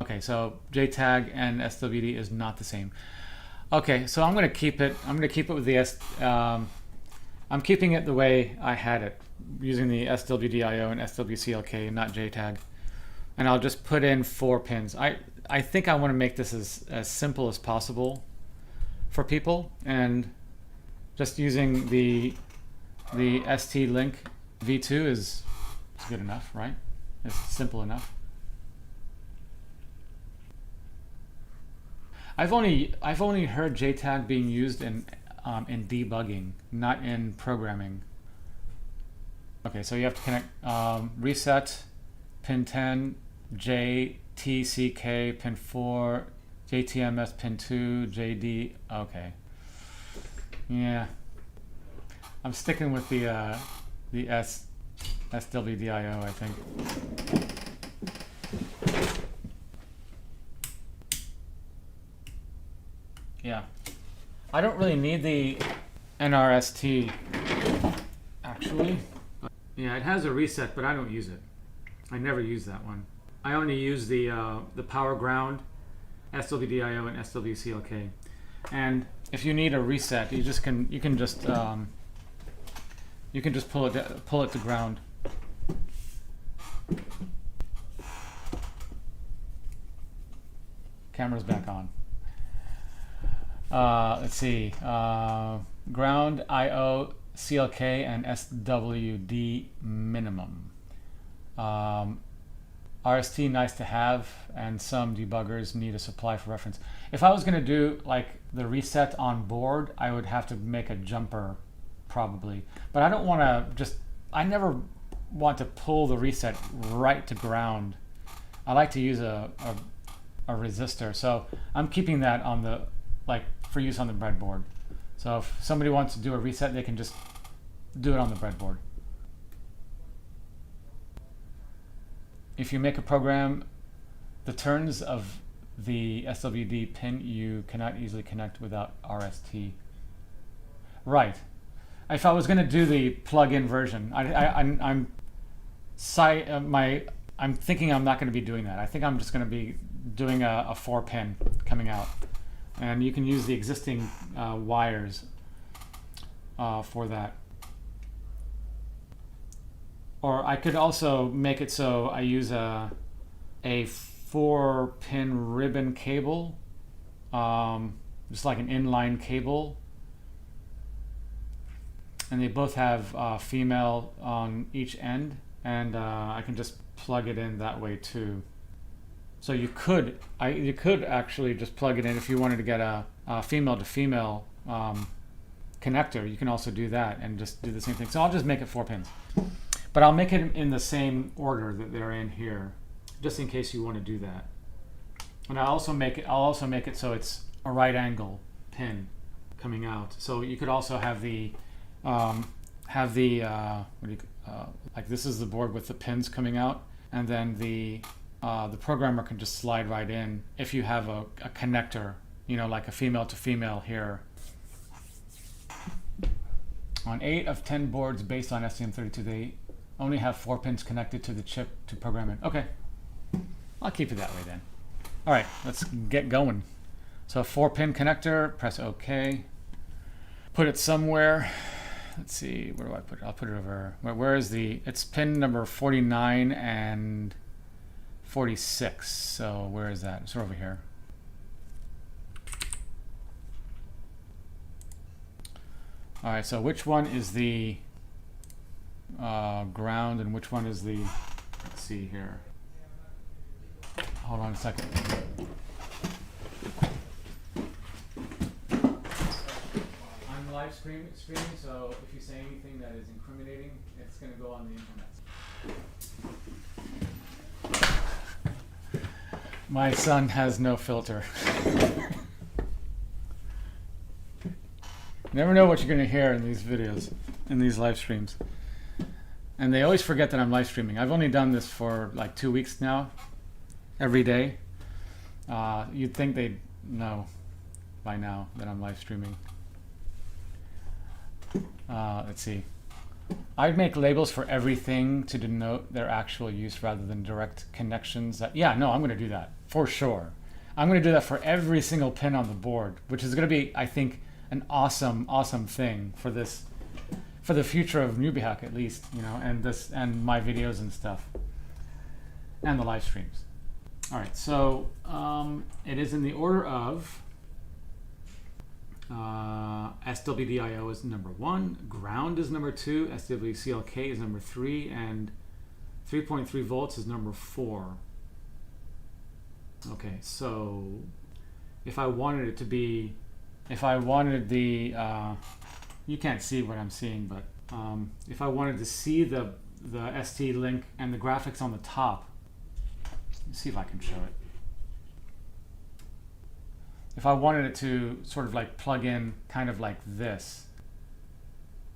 Speaker 1: Okay, so JTAG and SWD is not the same. Okay, so I'm going to keep it. I'm going to keep it with the I'm keeping it the way I had it, using the SWDIO and SWCLK, not JTAG. And I'll just put in 4 pins. I think I want to make this as simple as possible for people, and just using the ST-Link V2 is good enough, right? It's simple enough. I've only heard JTAG being used in debugging, not in programming. Okay, so you have to connect reset, pin 10, JTCK, pin 4, JTMS, pin 2, JD. Okay. Yeah. I'm sticking with the SWDIO, I think. Yeah. I don't really need the NRST, actually. Yeah, it has a reset, but I don't use it. I never use that one. I only use the power ground, SWDIO and SWCLK. And if you need a reset, you can just pull it to ground. Camera's back on. Let's see. Ground, IO, CLK, and SWD minimum. RST nice to have, and some debuggers need a supply for reference. If I was going to do like the reset on board, I would have to make a jumper probably. But I don't want to I never want to pull the reset right to ground. I like to use a resistor. So I'm keeping that on the, like, for use on the breadboard. So if somebody wants to do a reset, they can just do it on the breadboard. If you make a program the turns of the SWD pin you cannot easily connect without RST. Right. If I was going to do the plug-in version, I'm thinking I'm not going to be doing that. I think I'm just going to be doing a 4-pin coming out, and you can use the existing wires for that. Or I could also make it so I use a 4-pin ribbon cable, just like an inline cable, and they both have female on each end, and I can just plug it in that way too. So you could actually just plug it in if you wanted to get a female to female connector. You can also do that and just do the same thing. So I'll just make it 4 pins, but I'll make it in the same order that they're in here, just in case you want to do that. And I'll also make it so it's a right angle pin coming out. So you could also have the like this is the board with the pins coming out, and then the programmer can just slide right in if you have a connector, you know, like a female to female here. On 8 of 10 boards based on STM32, they only have 4 pins connected to the chip to program it. Okay, I'll keep it that way then. All right, let's get going. So 4-pin connector, press OK. Put it somewhere. Let's see, where do I put it? I'll put it over, where is it's pin number 49 and 46. So where is that? It's over here. All right, so which one is the ground and which one is the, let's see here. Hold on a second. I'm live streaming, so if you say anything that is incriminating, it's going to go on the internet. My son has no filter. Never know what you're going to hear in these videos, in these live streams. And they always forget that I'm live streaming. I've only done this for like 2 weeks now, every day. You'd think they'd know by now that I'm live streaming. Let's see. I'd make labels for everything to denote their actual use rather than direct connections. Yeah, no, I'm going to do that for sure. I'm going to do that for every single pin on the board, which is going to be, I think, an awesome thing for this, for the future of NewbieHack at least, you know, and my videos and stuff, and the live streams. All right, so it is in the order of SWDIO is number 1, ground is number 2, SWCLK is number 3, and 3.3 volts is number 4. Okay, so if I wanted it to be, if I wanted the, you can't see what I'm seeing, but if I wanted to see the ST link and the graphics on the top, let's see if I can show it. If I wanted it to sort of like plug in kind of like this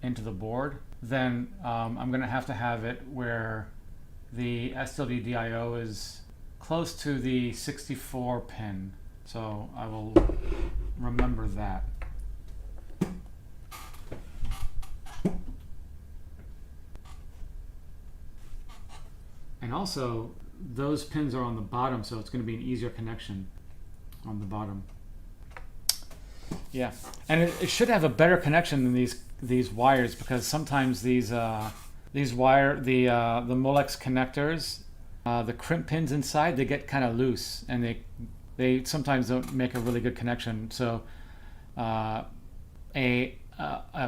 Speaker 1: into the board, then I'm going to have it where the SWDIO is close to the 64 pin. So I will remember that. And also, those pins are on the bottom, so it's going to be an easier connection on the bottom. Yeah, and it should have a better connection than these wires, because sometimes the Molex connectors, the crimp pins inside, they get kind of loose, and they sometimes don't make a really good connection. So a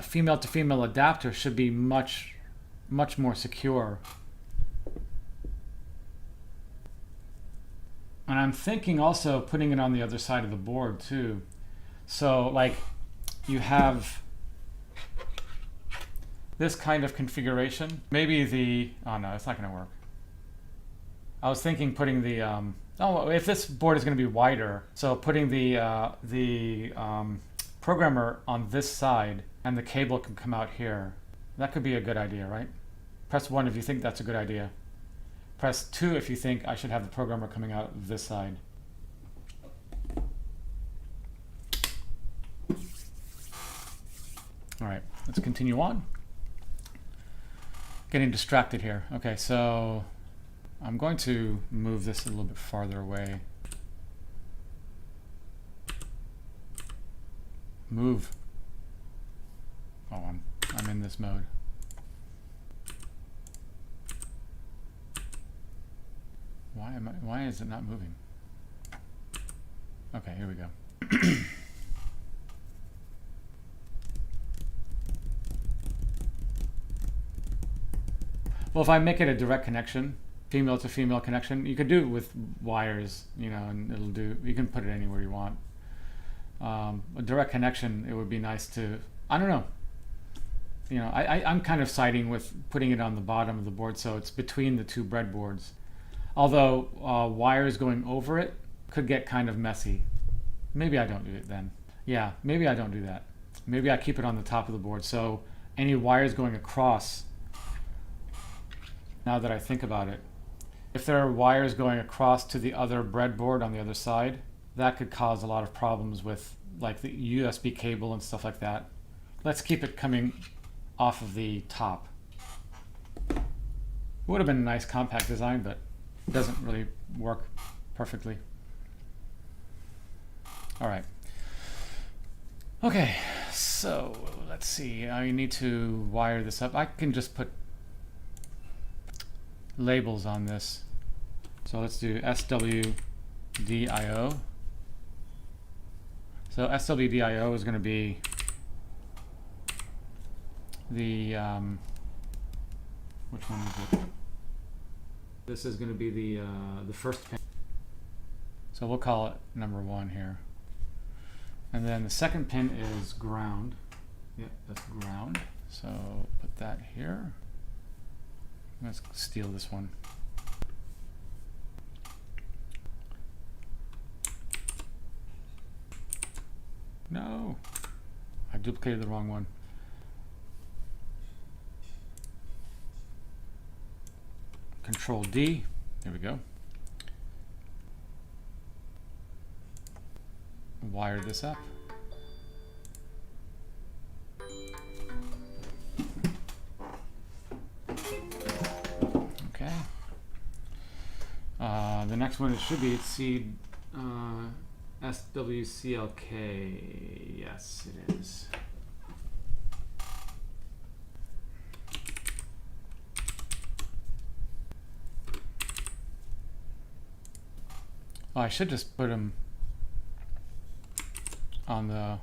Speaker 1: female to female adapter should be much more secure. And I'm thinking also putting it on the other side of the board too. So like you have this kind of configuration. Maybe oh no, it's not going to work. I was thinking putting the, oh, if this board is going to be wider, so putting the programmer on this side and the cable can come out here. That could be a good idea, right? Press 1 if you think that's a good idea. Press 2 if you think I should have the programmer coming out this side. All right, let's continue on. Getting distracted here. Okay, so I'm going to move this a little bit farther away. Move. Oh, I'm in this mode. Why is it not moving? Okay, here we go. Well, if I make it a direct connection, female to female connection, you could do it with wires, you know, and it'll do, you can put it anywhere you want. A direct connection, it would be nice to, I don't know. You know, I'm kind of siding with putting it on the bottom of the board so it's between the two breadboards. Although wires going over it could get kind of messy. Maybe I don't do it then. Yeah, maybe I don't do that. Maybe I keep it on the top of the board so any wires going across, now that I think about it, if there are wires going across to the other breadboard on the other side, that could cause a lot of problems with like the USB cable and stuff like that. Let's keep it coming off of the top. It would have been a nice compact design, but it doesn't really work perfectly. All right. Okay, so let's see. I need to wire this up. I can just put labels on this. So let's do SWDIO. So SWDIO is going to be the which one is it? This is going to be the first pin. So we'll call it number 1 here. And then the second pin is ground. Yep, that's ground. So put that here. Let's steal this one. No, I duplicated the wrong one. Control D, there we go. Wire this up. Okay. The next one, it should be SWCLK. Yes, it is. Oh, I should just put them on the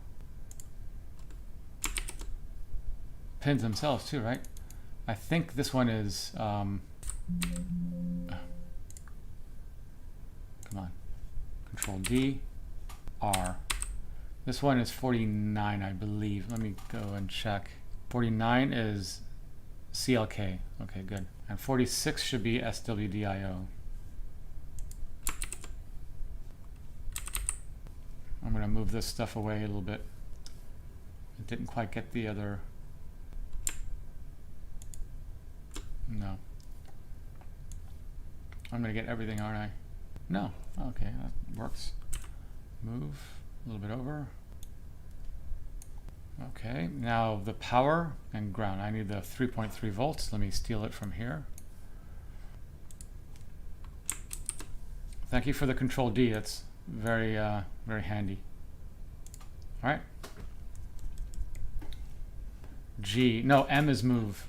Speaker 1: pins themselves too, right? I think this one is come on, Control D, R. This one is 49, I believe. Let me go and check. 49 is CLK. Okay, good. And 46 should be SWDIO. I'm going to move this stuff away a little bit. It didn't quite get the other. No. I'm going to get everything, aren't I? No. Okay, that works. Move a little bit over. Okay, now the power and ground. I need the 3.3 volts. Let me steal it from here. Thank you for the Control D. That's very, very handy. All right. G. No, M is move.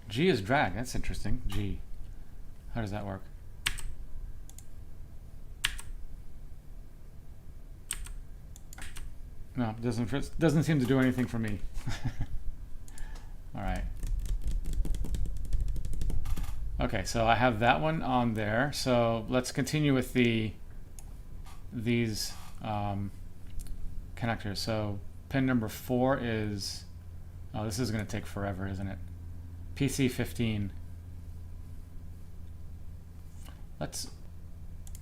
Speaker 1: G is drag. That's interesting. G. How does that work? No, doesn't seem to do anything for me. All right. Okay, so I have that one on there. So let's continue with these connectors. So pin number 4 is, oh, this is going to take forever, isn't it? PC15.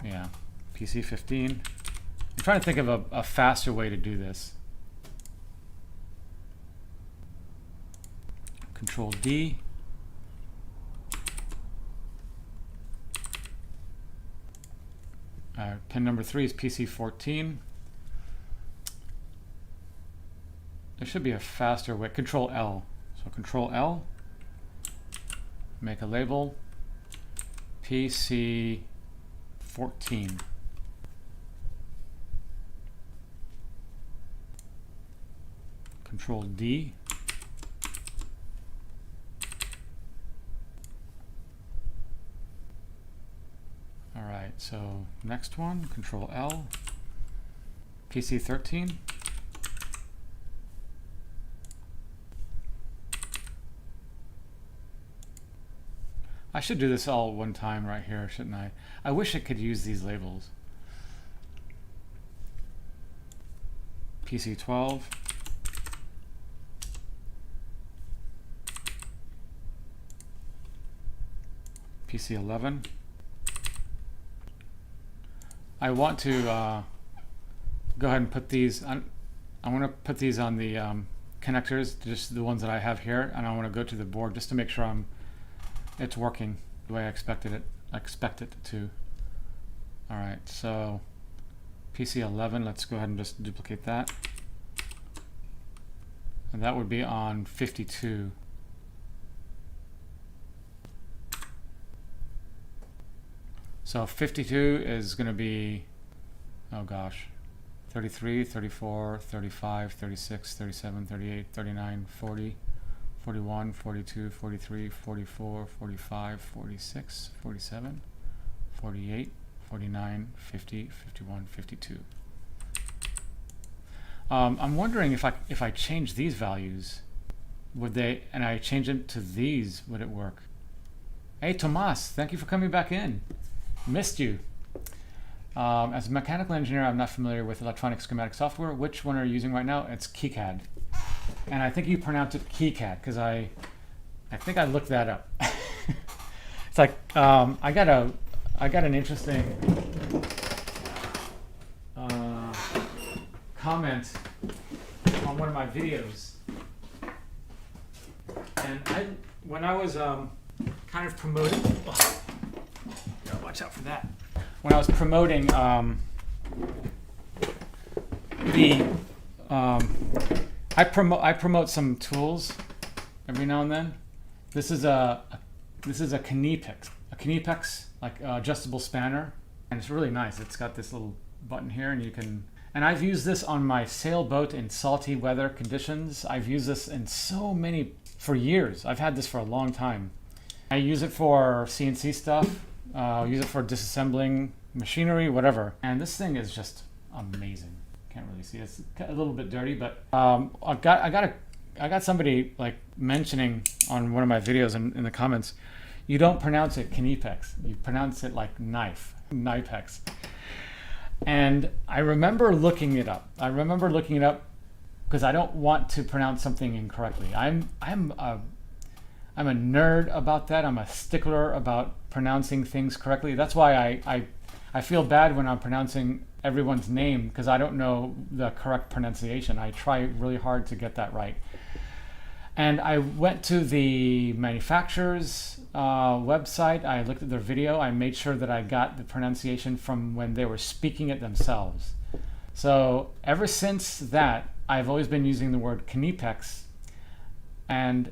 Speaker 1: Yeah, PC15. I'm trying to think of a faster way to do this. Control D. Pin number 3 is PC14. There should be a faster way. Control L. So Control L. Make a label. PC14. Control D. All right, so next one, Control L. PC13. I should do this all one time right here, shouldn't I? I wish I could use these labels. PC12. PC11. I want to go ahead and put these on. I want to put these on the connectors, just the ones that I have here, and I want to go to the board just to make sure it's working the way I expect it to. All right, so PC11. Let's go ahead and just duplicate that, and that would be on 52. So 52 is going to be, oh gosh, 33, 34, 35, 36, 37, 38, 39, 40, 41, 42, 43, 44, 45, 46, 47, 48, 49, 50, 51, 52. I'm wondering if I change these values, would they, and I change them to these, would it work? Hey Tomas, thank you for coming back in. Missed you. As a mechanical engineer, I'm not familiar with electronic schematic software. Which one are you using right now? It's KiCad. And I think you pronounce it KiCad because I think I looked that up. It's like I got an interesting comment on one of my videos, and when I was kind of promoting. Watch out for that. When I was promoting I promote some tools every now and then. This is a KiCad, like adjustable spanner, and it's really nice. It's got this little button here, and you can. And I've used this on my sailboat in salty weather conditions. I've used this in for years. I've had this for a long time. I use it for CNC stuff. Use it for disassembling machinery, whatever. And this thing is just amazing. Can't really see. It's a little bit dirty, but I got somebody like mentioning on one of my videos in the comments, you don't pronounce it Knipex. You pronounce it like Knipex. And I remember looking it up. Because I don't want to pronounce something incorrectly. I'm a nerd about that. I'm a stickler about pronouncing things correctly. That's why I feel bad when I'm pronouncing everyone's name, because I don't know the correct pronunciation. I try really hard to get that right. And I went to the manufacturer's website. I looked at their video. I made sure that I got the pronunciation from when they were speaking it themselves. So ever since that, I've always been using the word Knipex, and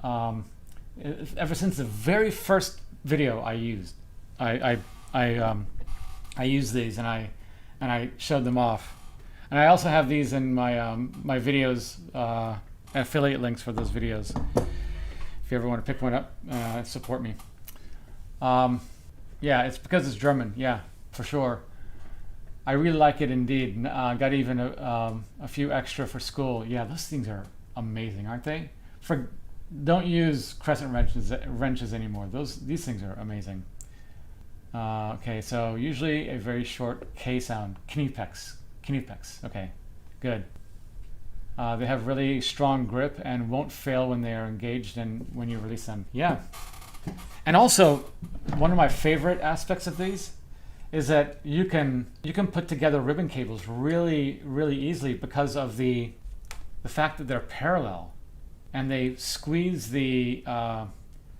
Speaker 1: ever since the very first video I used, I used these, and I showed them off, and I also have these in my my videos, affiliate links for those videos. If you ever want to pick one up, support me. Yeah, it's because it's German. Yeah, for sure. I really like it indeed. Got even a few extra for school. Yeah, those things are amazing, aren't they? Don't use crescent wrenches anymore. These things are amazing. Okay, so usually a very short K sound. Knipex. Okay, good. They have really strong grip and won't fail when they are engaged and when you release them. Yeah. And also, one of my favorite aspects of these is that you can put together ribbon cables really, really easily because of the fact that they're parallel, and they squeeze the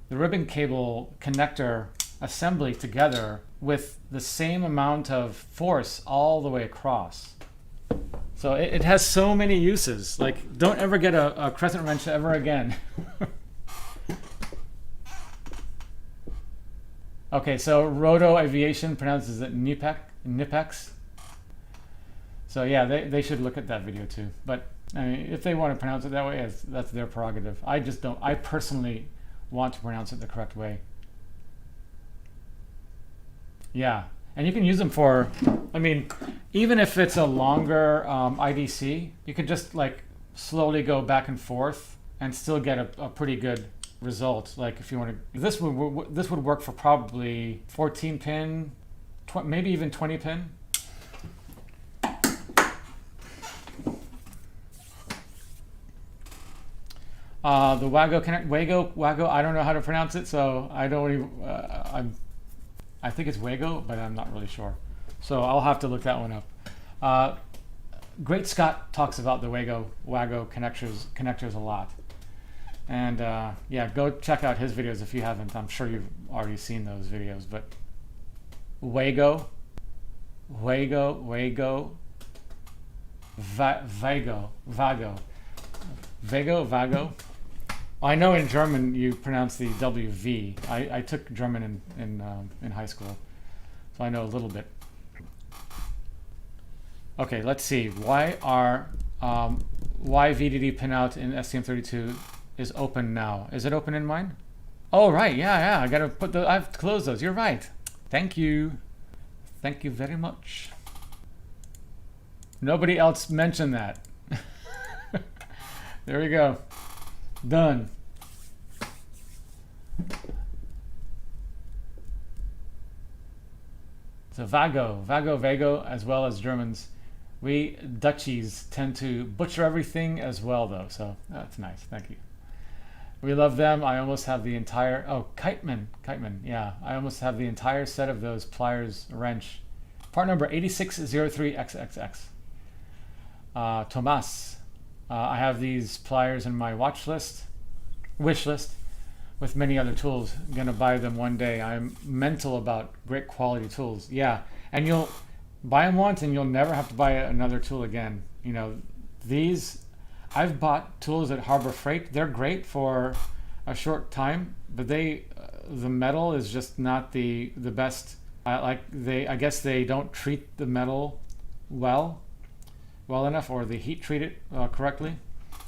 Speaker 1: ribbon cable connector assembly together with the same amount of force all the way across. So it has so many uses. Like, don't ever get a crescent wrench ever again. Okay, so Roto Aviation pronounces it Nipex. So yeah, they should look at that video too. But I mean, if they want to pronounce it that way, that's their prerogative. I just don't. I personally want to pronounce it the correct way. Yeah, and you can use them for, I mean, even if it's a longer IDC, you could just like slowly go back and forth and still get a pretty good result. Like if you want to, this would work for probably 14 pin, maybe even 20 pin. The Wago, I don't know how to pronounce it, so I don't even, I think it's Wago, but I'm not really sure. So I'll have to look that one up. Great Scott talks about the Wago connectors a lot. And yeah, go check out his videos if you haven't. I'm sure you've already seen those videos, but Vago. I know in German you pronounce the WV. I took German in high school, so I know a little bit. Okay, let's see. Why VDD pinout in STM32 is open now? Is it open in mine? Oh right, yeah. I gotta put I have to close those. You're right. Thank you very much. Nobody else mentioned that. There we go. Done. So Vago, as well as Germans. We Dutchies tend to butcher everything as well, though. So that's nice. Thank you. We love them. I almost have the entire. Oh, Kiteman. Yeah, I almost have the entire set of those pliers wrench. Part number 8603XXX. Tomas. I have these pliers in my wish list, with many other tools. I'm gonna buy them one day. I'm mental about great quality tools. Yeah, and you'll buy them once and you'll never have to buy another tool again. You know, these, I've bought tools at Harbor Freight. They're great for a short time, but the metal is just not the best. I guess they don't treat the metal well enough, or they heat treat it correctly,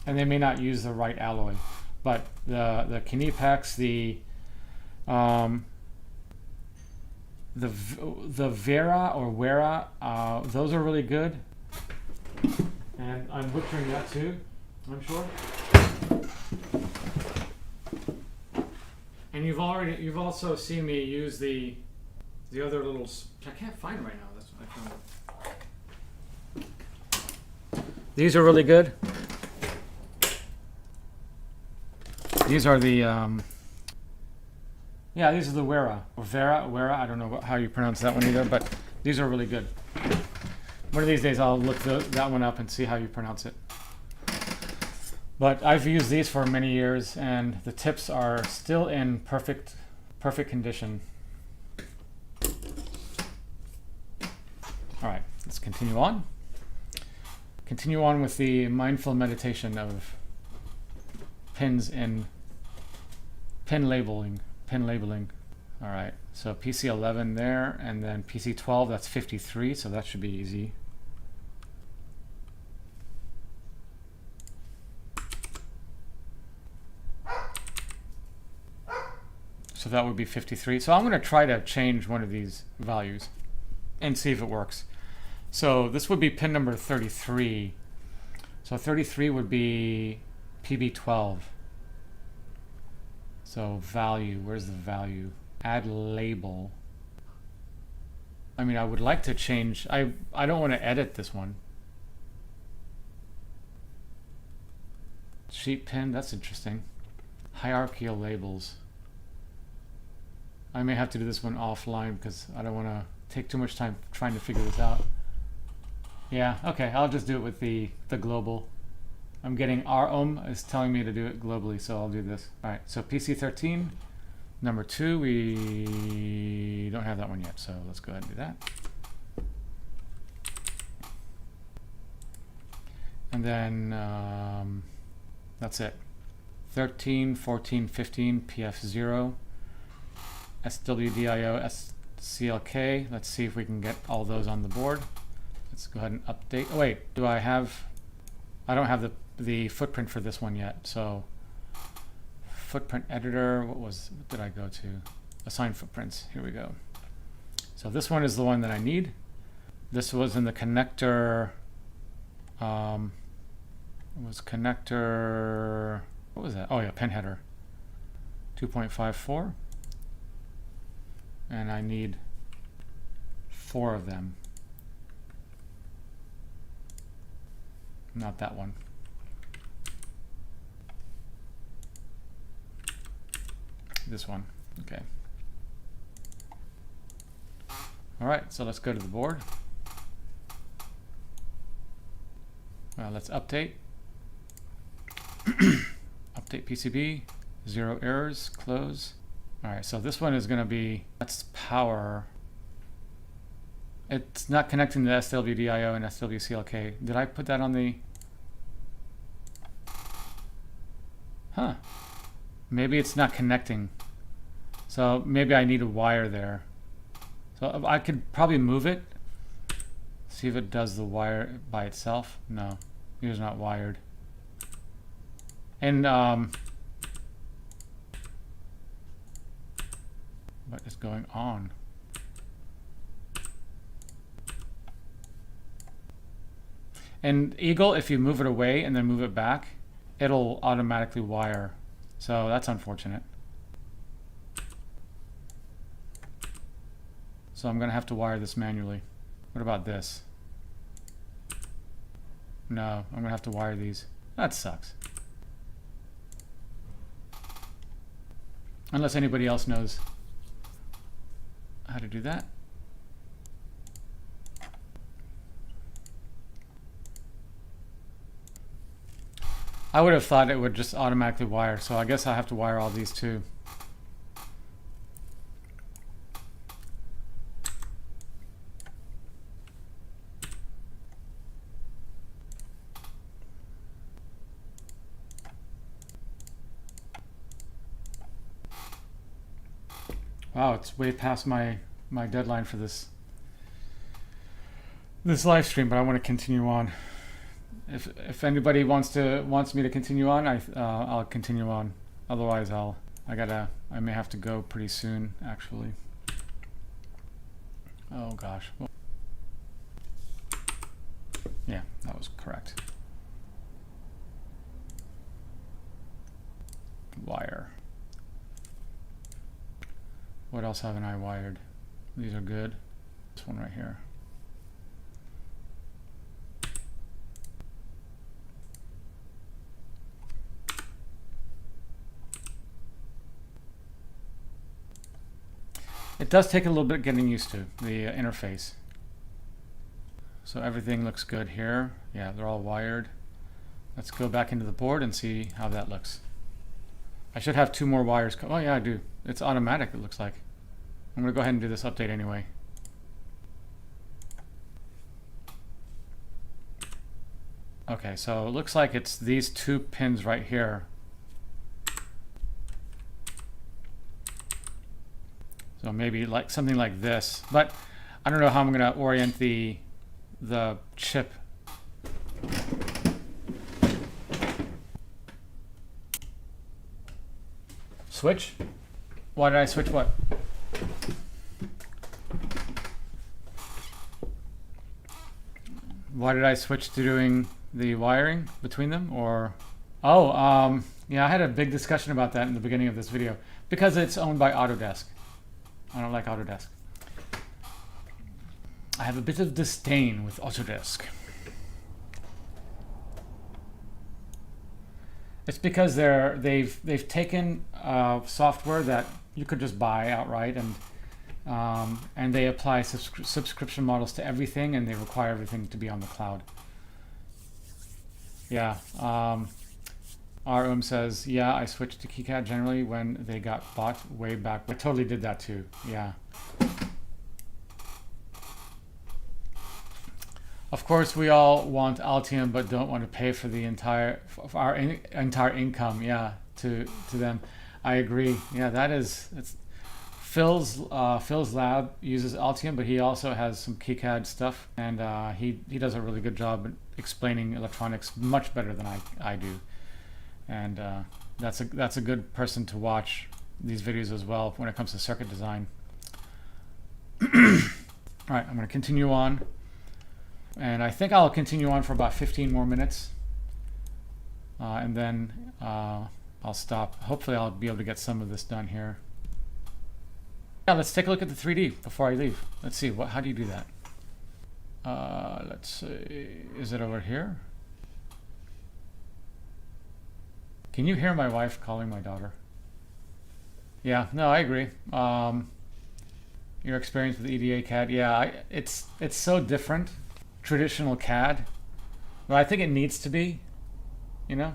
Speaker 1: and they may not use the right alloy. But the Kinipex, the Vera or Wera, those are really good, and I'm butchering that too, I'm sure. And you've also seen me use the other little, I can't find it right now. That's what I found it. These are really good. These are the yeah, these are the Wera or Wera. I don't know how you pronounce that one either, but these are really good. One of these days I'll look that one up and see how you pronounce it. But I've used these for many years, and the tips are still in perfect condition. All right, let's continue on. Continue on with the mindful meditation of pins in pin labeling. All right, so PC11 there, and then PC12, that's 53, so that should be easy. So that would be 53. So I'm going to try to change one of these values and see if it works. So this would be pin number 33. So 33 would be PB12. So value, where's the value? Add label. I mean, I would like to change, I don't want to edit this one. Sheet pin, that's interesting. Hierarchical labels. I may have to do this one offline because I don't want to take too much time trying to figure this out. Yeah, okay, I'll just do it with the global. I'm getting ROM is telling me to do it globally, so I'll do this. All right, so PC13, Number 2, we don't have that one yet, so let's go ahead and do that. And then that's it. 13, 14, 15, PF0, SWDIO, SCLK. Let's see if we can get all those on the board. Let's go ahead and update. Oh wait, I don't have the footprint for this one yet. So footprint editor, what did I go to? Assign footprints, here we go. So this one is the one that I need. This was in the connector, what was that? Oh yeah, pin header, 2.54. And I need 4 of them. Not that one. This one. Okay. All right, so let's go to the board. Let's update. Update PCB, 0 errors, close. All right, so this one is going to be, that's power. It's not connecting to SWDIO and SWCLK. Did I put that on the... Huh. Maybe it's not connecting. So maybe I need a wire there. So I could probably move it. See if it does the wire by itself. No, it is not wired. And what is going on? And Eagle, if you move it away and then move it back, it'll automatically wire. So that's unfortunate. So I'm gonna have to wire this manually. What about this? No, I'm gonna have to wire these. That sucks. Unless anybody else knows how to do that. I would have thought it would just automatically wire, so I guess I have to wire all these too. Wow, it's way past my deadline for this live stream, but I want to continue on. If anybody wants me to continue on, I'll continue on. Otherwise, I may have to go pretty soon, actually. Oh gosh. Well, yeah, that was correct. Wire. What else haven't I wired? These are good. This one right here. It does take a little bit getting used to, the interface. So everything looks good here. Yeah, they're all wired. Let's go back into the board and see how that looks. I should have 2 more wires. Oh yeah, I do. It's automatic, it looks like. I'm gonna go ahead and do this update anyway. Okay, so it looks like it's these 2 pins right here. So maybe like something like this, but I don't know how I'm gonna orient the chip. Switch? Why did I switch what? Why did I switch to doing the wiring between them? Or yeah, I had a big discussion about that in the beginning of this video because it's owned by Autodesk. I don't like Autodesk. I have a bit of disdain with Autodesk. It's because they've taken software that you could just buy outright, and they apply subscription models to everything, and they require everything to be on the cloud. Yeah, says, yeah, I switched to KiCad generally when they got bought way back. I totally did that too. Yeah. Of course, we all want Altium, but don't want to pay for the entire income. Yeah, to them. I agree. Yeah, it's Phil's lab uses Altium, but he also has some KiCad stuff, and he does a really good job at explaining electronics much better than I do. And that's a good person to watch these videos as well when it comes to circuit design. All right, I'm going to continue on, and I think I'll continue on for about 15 more minutes, and then I'll stop. Hopefully, I'll be able to get some of this done here. Yeah, let's take a look at the 3D before I leave. Let's see, how do you do that? Let's see, is it over here? Can you hear my wife calling my daughter? Yeah, no, I agree. Your experience with EDA CAD, yeah, it's so different. Traditional CAD, well, I think it needs to be, you know.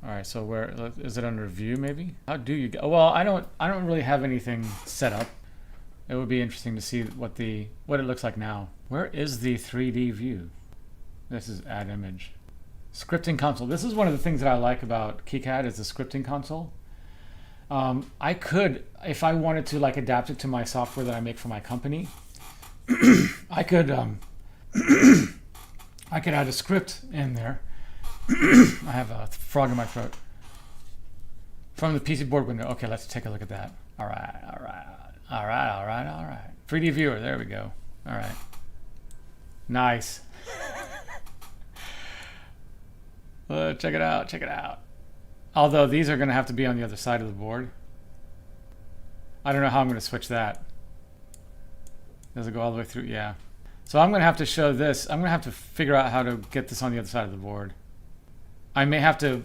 Speaker 1: All right, so where is it under view? Maybe. How do you go? Well, I don't really have anything set up. It would be interesting to see what it looks like now. Where is the 3D view? This is add image. Scripting console. This is one of the things that I like about KiCad is the scripting console. I could, if I wanted to, like adapt it to my software that I make for my company. I could add a script in there. I have a frog in my throat. From the PC board window. Okay, let's take a look at that. All right. 3D viewer, there we go. All right. Nice. Check it out. Although these are going to have to be on the other side of the board. I don't know how I'm going to switch that. Does it go all the way through? Yeah. So I'm going to have to show this. I'm going to have to figure out how to get this on the other side of the board. I may have to,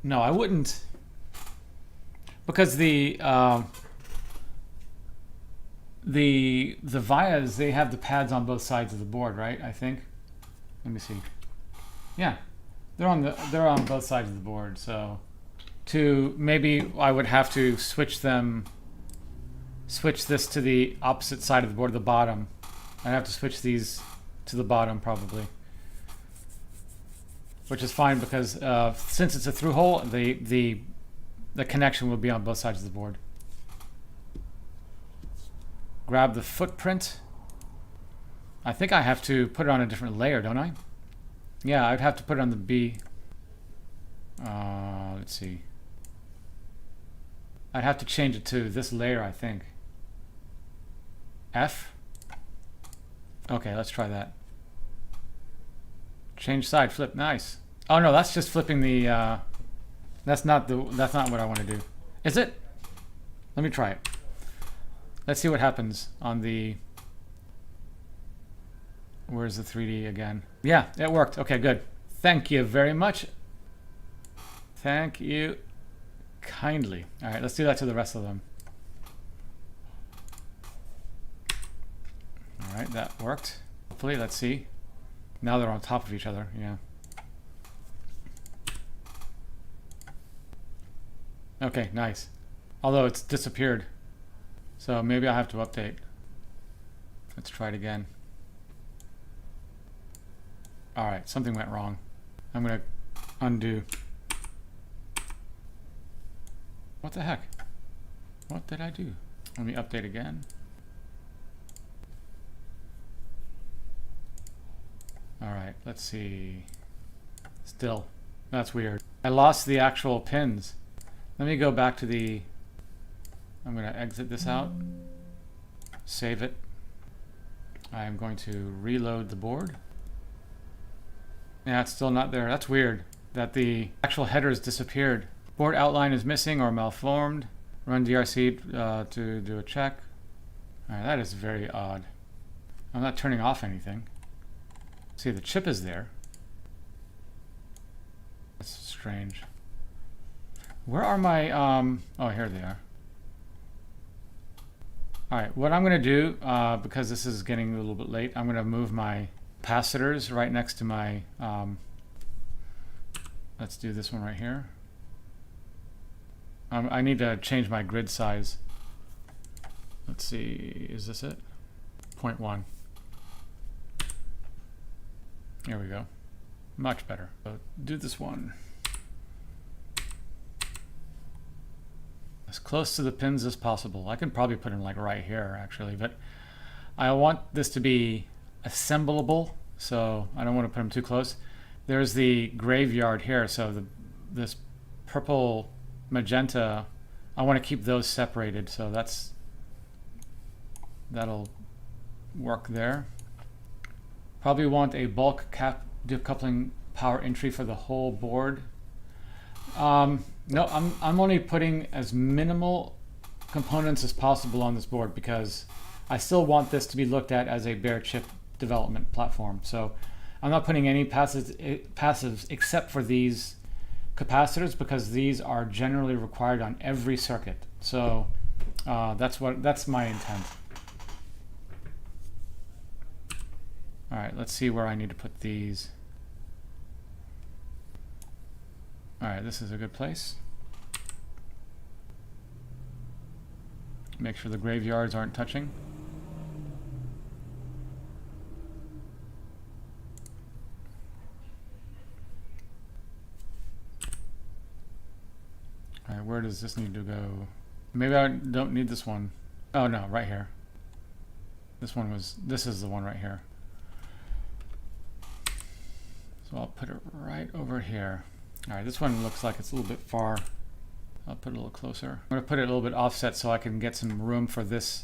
Speaker 1: no, I wouldn't, because the vias, they have the pads on both sides of the board, right? I think. Let me see. Yeah, they're on both sides of the board. So, maybe I would have to switch this to the opposite side of the board, the bottom. I'd have to switch these to the bottom probably. Which is fine because since it's a through hole, the connection will be on both sides of the board. Grab the footprint. I think I have to put it on a different layer, don't I? Yeah, I'd have to put it on the B. Let's see. I'd have to change it to this layer, I think. F. Okay, let's try that. Change side, flip, nice. Oh no, that's just flipping the, that's not what I want to do. Is it? Let me try it. Let's see what happens on the, where's the 3D again? Yeah, it worked. Okay, good. Thank you very much. Thank you kindly. All right, let's do that to the rest of them. All right, that worked. Hopefully, let's see. Now they're on top of each other, yeah. Okay, nice. Although it's disappeared. So maybe I'll have to update. Let's try it again. All right, something went wrong. I'm gonna undo. What the heck? What did I do? Let me update again. All right, let's see. Still, that's weird. I lost the actual pins. Let me go back to the, I'm gonna exit this out, save it. I am going to reload the board. Yeah, it's still not there. That's weird that the actual headers disappeared. Board outline is missing or malformed. Run DRC to do a check. All right, that is very odd. I'm not turning off anything. See, the chip is there. That's strange. Where are my, oh, here they are. All right, what I'm gonna do, because this is getting a little bit late, I'm gonna move my capacitors right next to my Let's do this one right here. I need to change my grid size. Let's see, is this it? 0.1. There we go. Much better. So do this one. As close to the pins as possible. I can probably put it like right here actually, but I want this to be assemblable, so I don't want to put them too close. There's the graveyard here, so this purple magenta, I want to keep those separated, so that'll work there. Probably want a bulk decoupling power entry for the whole board. No, I'm only putting as minimal components as possible on this board because I still want this to be looked at as a bare chip development platform. So I'm not putting any passives except for these capacitors because these are generally required on every circuit. So that's my intent. All right, let's see where I need to put these. All right, this is a good place. Make sure the graveyards aren't touching. All right, where does this need to go? Maybe I don't need this one. Oh no, right here. This is the one right here. So I'll put it right over here. All right, this one looks like it's a little bit far. I'll put it a little closer. I'm gonna put it a little bit offset so I can get some room for this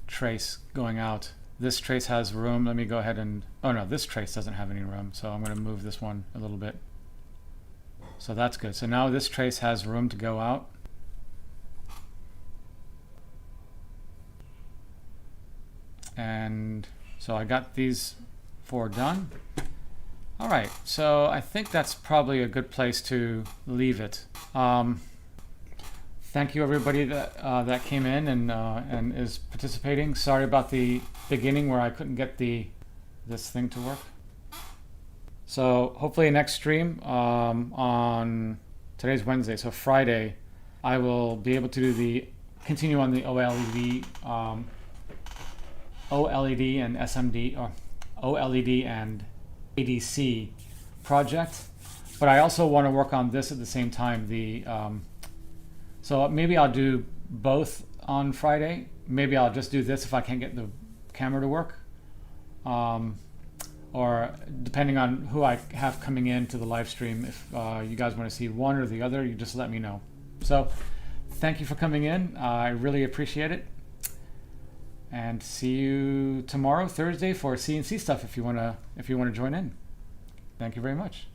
Speaker 1: trace going out. This trace has room. Let me go ahead and, oh no, this trace doesn't have any room. So I'm gonna move this one a little bit. So that's good. So now this trace has room to go out. And so I got these 4 done. All right, so I think that's probably a good place to leave it. Thank you everybody that came in and is participating. Sorry about the beginning where I couldn't get this thing to work. So hopefully next stream on today's Wednesday, so Friday, I will be able to continue on the OLED and SMD or OLED and ADC project, but I also want to work on this at the same time. So maybe I'll do both on Friday. Maybe I'll just do this if I can't get the camera to work, or depending on who I have coming in to the live stream. If you guys want to see one or the other, you just let me know. So thank you for coming in. I really appreciate it. And see you tomorrow, Thursday, for CNC stuff if you wanna join in. Thank you very much.